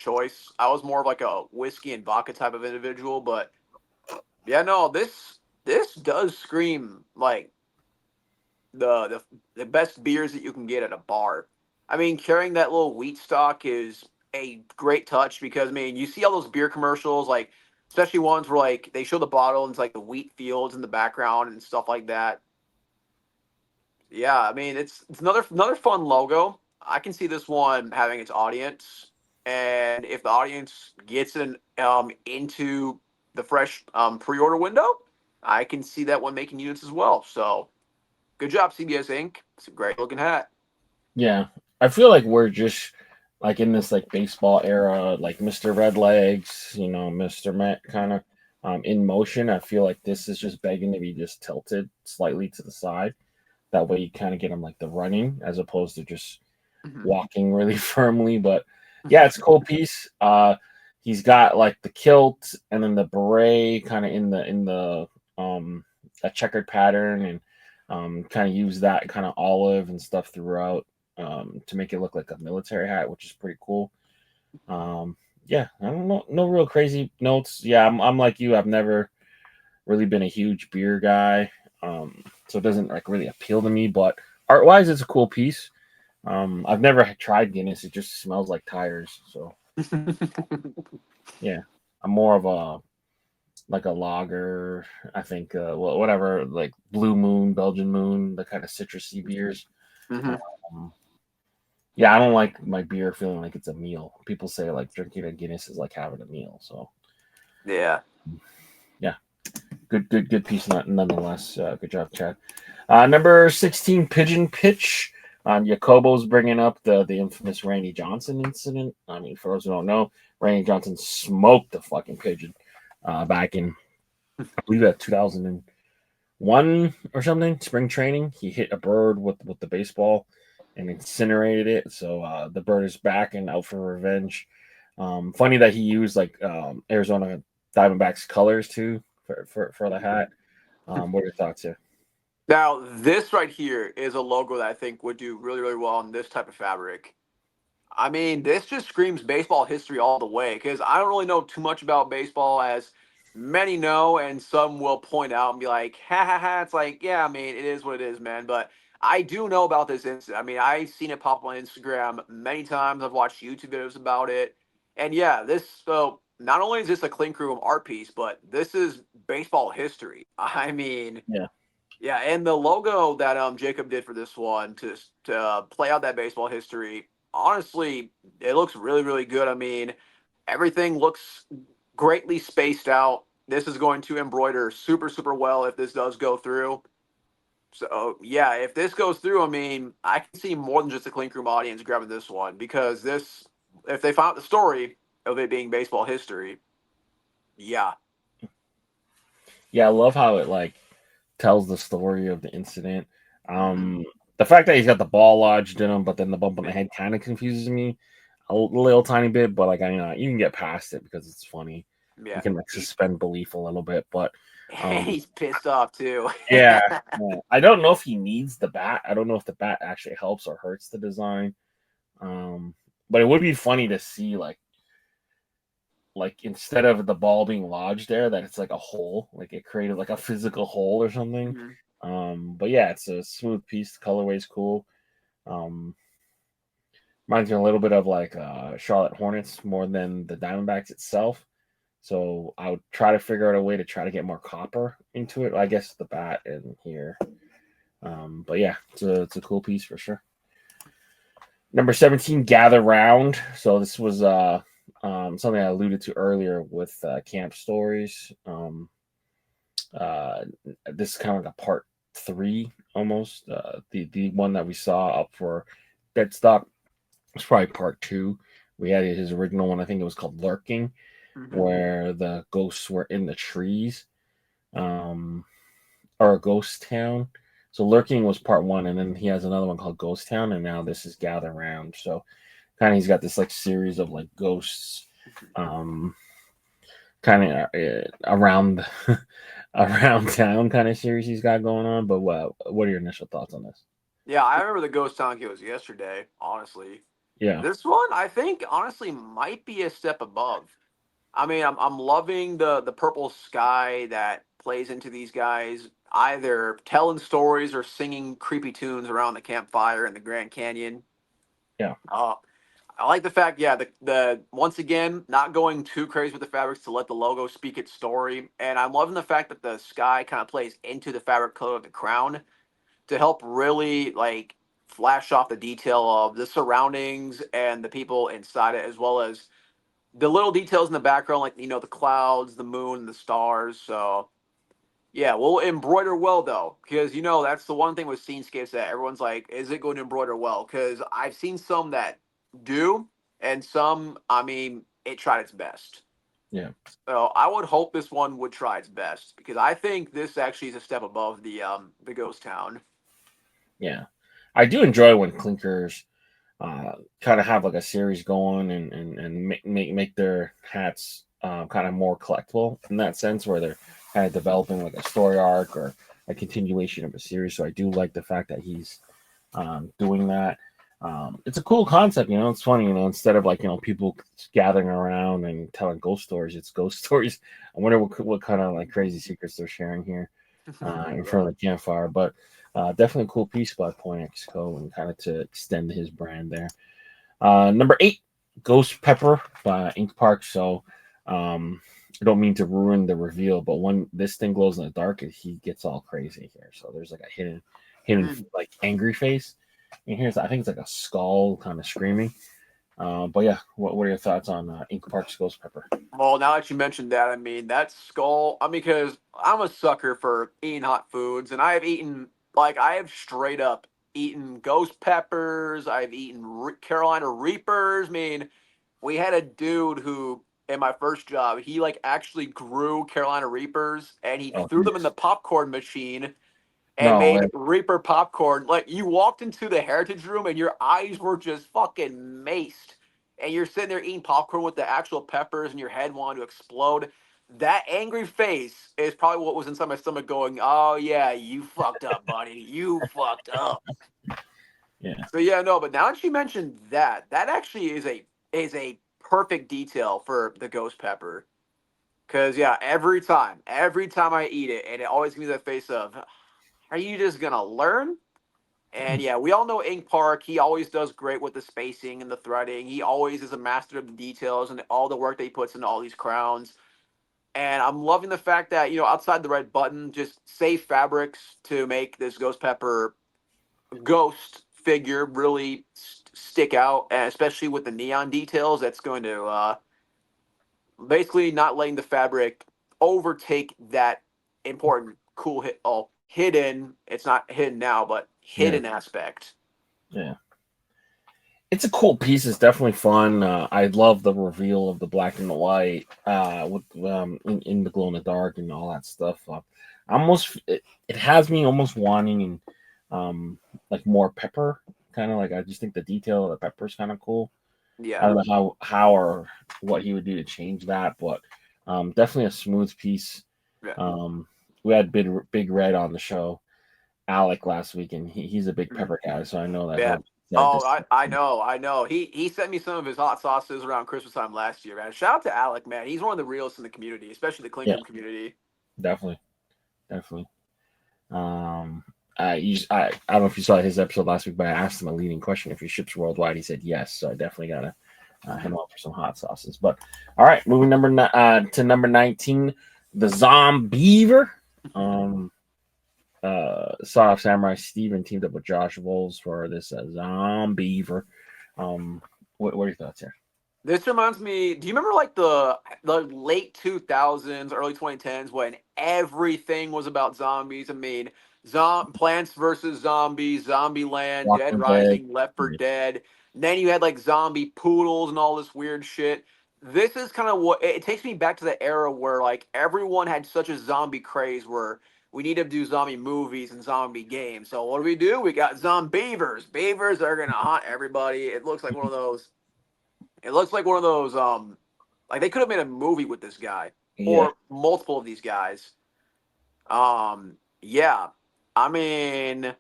choice. I was more of like a whiskey and vodka type of individual. But yeah, no, this does scream like the best beers that you can get at a bar. I mean, carrying that little wheat stock is a great touch because I mean, you see all those beer commercials, like especially ones where like they show the bottle and it's like the wheat fields in the background and stuff like that. Yeah, I mean, it's another fun logo. I can see this one having its audience, and if the audience gets into the fresh pre-order window, I can see that one making units as well. So good job, CBS Inc. It's a great looking hat. yeah. I feel like we're just like in this like baseball era, like Mr. Red Legs, Mr. Met kind of in motion. I feel like this is just begging to be just tilted slightly to the side. That way you kind of get him like the running as opposed to just Mhm. walking really firmly. But yeah, it's a cool piece. He's got like the kilt and then the beret kind of in the a checkered pattern and kind of use that kind of olive and stuff throughout to make it look like a military hat, which is pretty cool. Um, yeah, I don't know, no real crazy notes. Yeah, I'm like you. I've never really been a huge beer guy, so it doesn't like really appeal to me. But art wise, it's a cool piece. I've never tried Guinness. It just smells like tires. So yeah, I'm more of a like a lager. I think whatever like Blue Moon, Belgian Moon, the kind of citrusy beers. Mhm. Um, yeah, I don't like my beer feeling like it's a meal. People say like drinking a Guinness is like having a meal. So Yeah. yeah, good piece nonetheless. Good job, Chad. Number 16, Pigeon Pitch. Jacobo's bringing up the infamous Randy Johnson incident. I mean, for those who don't know, Randy Johnson smoked a fucking pigeon back in, I believe, that 2001 or something, spring training. He hit a bird with the baseball and incinerated it. So the bird is back and out for revenge. Funny that he used like Arizona Diamondbacks colors too for the hat. What are your thoughts here? Now this right here is a logo that I think would do really well on this type of fabric. I mean, this just screams baseball history all the way because I don't really know too much about baseball, as many know, and some will point out and be like, ha ha ha. It's like, yeah, I mean, it is what it is, man. But I do know about this incident. I mean, I've seen it pop on Instagram many times. I've watched YouTube videos about it. And yeah, so not only is this a Clink Room art piece, but this is baseball history. I mean, Yeah. yeah, and the logo that Jacob did for this one to play out that baseball history, honestly, it looks really good. I mean, everything looks greatly spaced out. This is going to embroider super well if this does go through. So yeah, if this goes through, I mean, I can see more than just a Clink Room audience grabbing this one because this, if they found the story of it being baseball history, yeah. Yeah, I love how it like tells the story of the incident. Hmm. The fact that he's got the ball lodged in him, but then the bump on the head kind of confuses me a little tiny bit. But like I know you can get past it because it's funny. You Yeah. can like suspend belief a little bit, but He's pissed off too. yeah, I don't know if he needs the bat. I don't know if the bat actually helps or hurts the design. But it would be funny to see like instead of the ball being lodged there, that it's like a hole, like it created like a physical hole or something. Mhm. But yeah, it's a smooth piece. The colorway is cool. Um, Reminds me a little bit of like Charlotte Hornets more than the Diamondbacks itself. So I would try to figure out a way to try to get more copper into it. I guess the bat in here. But yeah, it's a cool piece for sure. Number 17, Gather Round. So this was something I alluded to earlier with Camp Stories. This is kind of like a part 3 almost. The one that we saw up for Deadstock was probably part 2. We had his original one. I think it was called Lurking, where the ghosts were in the trees, or a ghost town. So Lurking was part 1, and then he has another one called Ghost Town, and now this is Gather Round. So kind of he's got this like series of like ghosts, kind of around around town kind of series he's got going on. But what are your initial thoughts on this? Yeah, I remember the Ghost Town was yesterday, honestly. Yeah, This one, I think, honestly, might be a step above. I mean, I'm loving the purple sky that plays into these guys, either telling stories or singing creepy tunes around the campfire in the Grand Canyon. yeah, I like the fact, yeah, the once again, not going too crazy with the fabrics to let the logo speak its story. And I'm loving the fact that the sky kind of plays into the fabric color of the crown to help really like flash off the detail of the surroundings and the people inside it, as well as the little details in the background, like the clouds, the moon, the stars. So yeah, we'll embroider well though, because that's the one thing with scenescapes that everyone's like, is it going to embroider well? Because I've seen some that do, and some, I mean, it tried its best. yeah, So I would hope this one would try its best, because I think this actually is a step above the Ghost Town. yeah. I do enjoy when clinkers kind of have like a series going and make their hats kind of more collectible in that sense, where they're kind of developing like a story arc or a continuation of a series. So I do like the fact that he's doing that. It's a cool concept, It's funny, Instead of like people gathering around and telling ghost stories, it's ghost stories. I wonder what kind of like crazy secrets they're sharing here in Yeah. front of the campfire. But definitely a cool piece by Point X Co. and kind of to extend his brand there. Number 8, Ghost Pepper by Ink Park. So I don't mean to ruin the reveal, but when this thing glows in the dark, he gets all crazy here. So there's like a hidden like angry face. And here's, I think it's like a skull kind of screaming. But yeah, what are your thoughts on Ink Park's Ghost Pepper? Well, now that you mentioned that, I mean, that skull, I mean, because I'm a sucker for eating hot foods, and I have eaten, like, I have straight up eaten ghost peppers. I've eaten Carolina Reapers. I mean, we had a dude who, in my first job, he, like, actually grew Carolina Reapers, and he Oh, threw them in the popcorn machine and no, made Reaper popcorn. Like, you walked into the heritage room and your eyes were just fucking maced. And you're sitting there eating popcorn with the actual peppers and your head wanting to explode. That angry face is probably what was inside my stomach going, oh, yeah, you fucked up, buddy. You fucked up. yeah, So, yeah, no, but now that you mentioned that, that actually is a perfect detail for the ghost pepper. Because, yeah, every time I eat it, and it always gives me that face of, are you just gonna learn? And yeah, we all know Ink Park. He always does great with the spacing and the threading. He always is a master of the details and all the work that he puts into all these crowns. And I'm loving the fact that, outside the red button, just safe fabrics to make this Ghost Pepper ghost figure really stick out, and especially with the neon details. That's going to basically not letting the fabric overtake that important cool hidden, it's not hidden now, but yeah, hidden aspect. yeah. It's a cool piece. It's definitely fun. I love the reveal of the black and the white with in the glow in the dark and all that stuff. It has me almost wanting like more pepper. Kind of like I just think the detail of the pepper is kind of cool. I Yeah. don't know how or what he would do to change that, but Definitely a smooth piece. Yeah. We had Big Red on the show, Alec, last week, and he's a big pepper guy, so I know that Yeah. he'll Oh, this. I know. He sent me some of his hot sauces around Christmas time last year, man. Shout out to Alec, man. He's one of the realest in the community, especially the Clink Yeah, Room community. definitely, definitely. Um, I don't know if you saw his episode last week, but I asked him a leading question if he ships worldwide. He said yes, so I definitely gotta hit him up for some hot sauces. But all right, moving to number 19, the Zombeaver. Sawed Off Samurai Steven teamed up with Josh Voles for this Zombeaver. What are your thoughts here? This reminds me. Do you remember like the late 2000s, early 2010s when everything was about zombies? I mean, Plants versus Zombies, Zombie Land, Dead Walking Dead. Rising, Left 4 Yeah. Dead. And then you had like zombie poodles and all this weird shit. This is kind of what it takes me back to the era where like everyone had such a zombie craze where we need to do zombie movies and zombie games. So what do? We got Zombeavers. Beavers are gonna hunt everybody. It looks like one of those. It looks like one of those like they could have made a movie with this guy Yeah. or multiple of these guys. Yeah. I mean,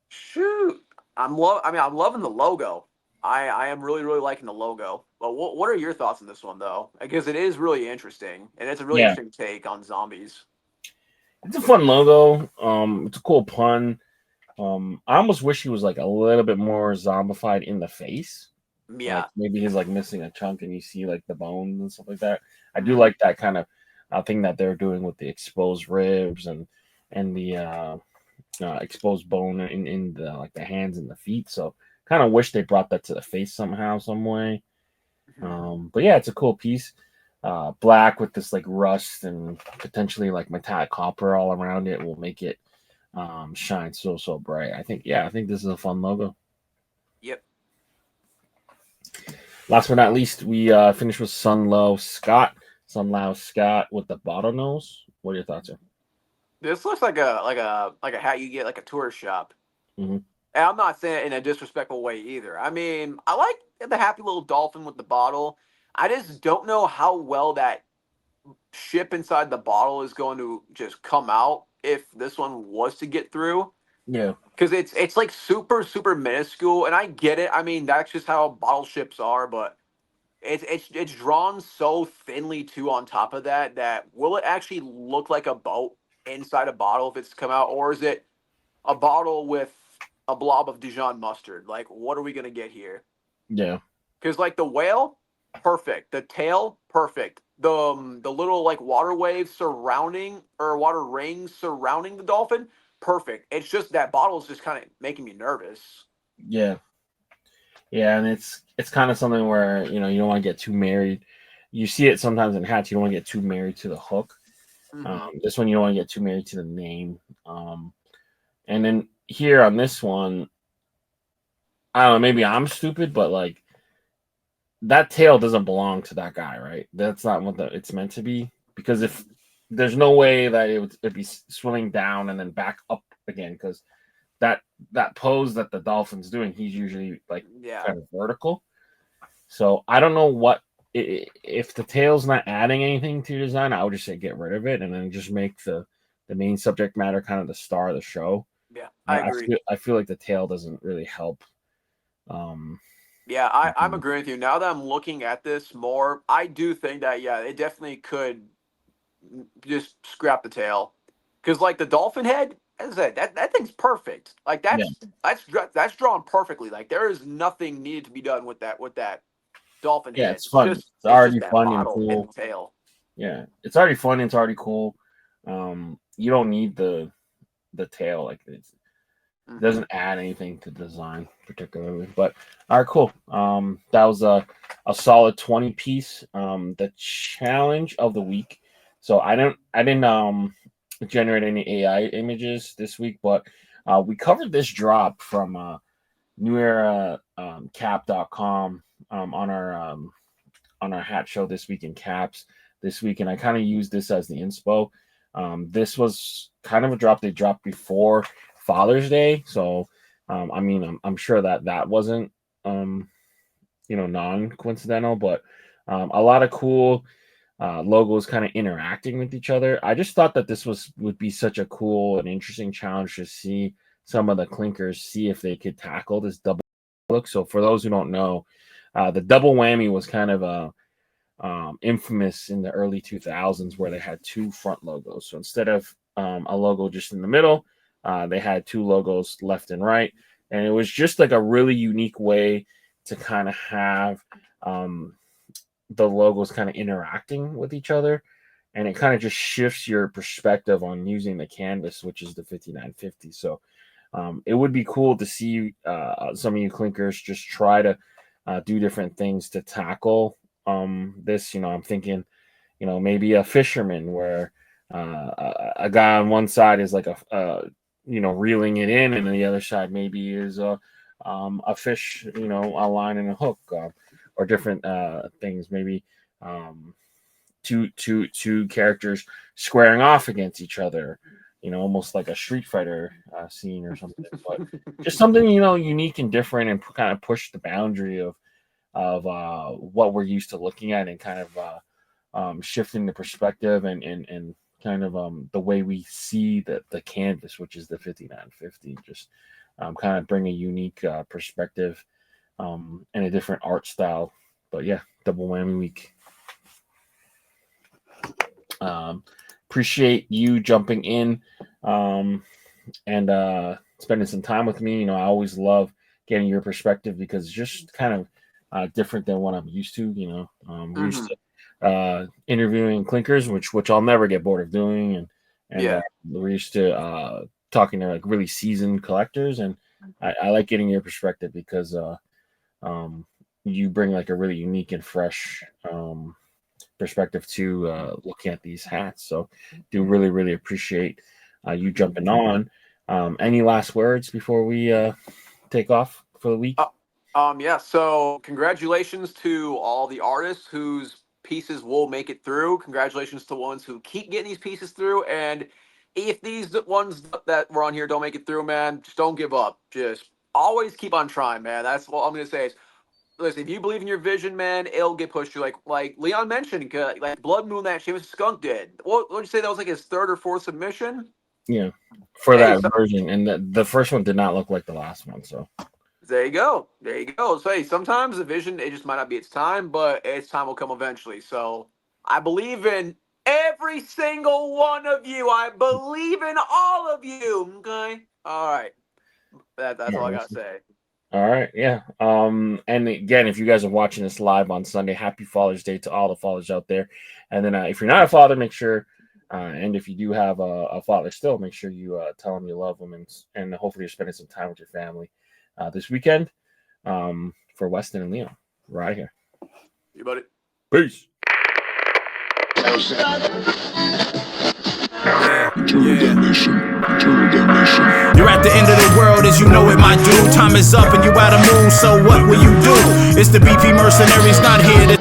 shoot. I'm loving the logo. I am really liking the logo. But what are your thoughts on this one though? Because it is really interesting and it's a really Yeah. interesting take on zombies. It's a fun logo. It's a cool pun. I almost wish he was like a little bit more zombified in the face. Like Yeah. maybe he's like missing a chunk and you see like the bones and stuff like that. I do Mhm. like that kind of thing that they're doing with the exposed ribs and the exposed bone in the like the hands and the feet. So kind of wish they brought that to the face somehow, some way. Mhm. But yeah, it's a cool piece. Black with this like rust and potentially like metallic copper all around it will make it shine so bright. I think this is a fun logo. Yep. Last but not least, we finished with Sunlow Scott. Sunlow Scott with the bottlenose. What are your thoughts here? This looks like a hat you get like a tourist shop. Mm-hmm. And I'm not saying it in a disrespectful way either. I mean, I like the happy little dolphin with the bottle. I just don't know how well that ship inside the bottle is going to just come out if this one was to get through. Yeah, Because it's like super minuscule, and I get it. I mean, that's just how bottle ships are, but it's drawn so thinly too. On top of that, that will it actually look like a boat inside a bottle if it's come out, or is it a bottle with a blob of Dijon mustard? Like, what are we gonna get here? yeah, Because like the whale, perfect. The tail, perfect. The little like water waves surrounding or water rings surrounding the dolphin, perfect. It's just that bottle is just kind of making me nervous. yeah, yeah. And it's kind of something where you don't want to get too married. You see it sometimes in hats. You don't want to get too married to the hook. Mm-hmm. This one you don't want to get too married to the name. And then here on this one, I don't know. Maybe I'm stupid, but like that tail doesn't belong to that guy, right? That's not what it's meant to be. Because if there's no way that it'd be swimming down and then back up again, because that that pose that the dolphin's doing, he's usually like Yeah. kind of vertical. So I don't know if the tail's not adding anything to your design. I would just say get rid of it and then just make the main subject matter kind of the star of the show. Yeah, I agree. I feel like the tail doesn't really help. Um, Yeah, I'm agreeing with you. Now that I'm looking at this more, I do think that yeah, it definitely could just scrap the tail, because like the dolphin head, as I said, that thing's perfect. Like yeah, that's drawn perfectly. Like there is nothing needed to be done with that dolphin yeah, head. it's fun. It's It's just already that fun and bottle and cool. the tail. Yeah, it's already fun. It's already cool. You don't need the tail. Like it Hmm. doesn't add anything to design particularly. But all right, cool. That was a solid 20 piece. The challenge of the week. So I didn't generate any AI images this week, but we covered this drop from New Era Cap.com on our hat show this week in caps this week, and I kind of used this as the inspo. This was kind of a drop they dropped before Father's Day, so I mean, I'm sure that wasn't non coincidental, but A lot of cool logos kind of interacting with each other. I just thought that this would be such a cool and interesting challenge to see some of the clinkers, see if they could tackle this double look. So for those who don't know, the double whammy was kind of infamous in the early 2000s, where they had two front logos. So instead of a logo just in the middle, they had two logos left and right. And it was just like a really unique way to kind of have the logos kind of interacting with each other, and it kind of just shifts your perspective on using the canvas, which is the 5950. So it would be cool to see some of you clinkers just try to do different things to tackle this. I'm thinking, maybe a fisherman where a guy on one side is like reeling it in, and then the other side maybe is a fish, a line and a hook. Or different things, maybe two characters squaring off against each other, almost like a Street Fighter scene or something. But just something unique and different, and kind of push the boundary of what we're used to looking at, and kind of shifting the perspective and kind of the way we see the canvas, which is the 5950. Just kind of bring a unique perspective. And a different art style. But yeah, double whammy week. Appreciate you jumping in and spending some time with me. I always love getting your perspective, because it's just kind of different than what I'm used to. We're used to interviewing clinkers, which I'll never get bored of doing, and we're used to talking to like really seasoned collectors, and I like getting your perspective, because you bring like a really unique and fresh perspective to looking at these hats. So do really, really appreciate you jumping on. Any last words before we take off for the week? So congratulations to all the artists whose pieces will make it through. Congratulations to ones who keep getting these pieces through. And if these ones that were on here don't make it through, man, just don't give up. Just always keep on trying, man. That's what I'm gonna say. Is, listen, if you believe in your vision, man, it'll get pushed through. Like Leon mentioned, like Blood Moon that Sheamus the Skunk did. What would you say that was like his third or fourth submission? Yeah, for that version, and the first one did not look like the last one. So there you go. So hey, sometimes the vision, it just might not be its time, but its time will come eventually. So I believe in every single one of you. I believe in all of you. Okay. All right. That's all I gotta say. All right, yeah. And again, if you guys are watching this live on Sunday, happy Father's Day to all the fathers out there. And then if you're not a father, make sure, and if you do have a father still, make sure you tell them you love them, and hopefully you're spending some time with your family this weekend. For Weston and Leon, right here. You buddy. Peace. You're at the end of the world as you know it, my dude. Time is up and you out of mood, so what will you do? It's the BP mercenaries, not here to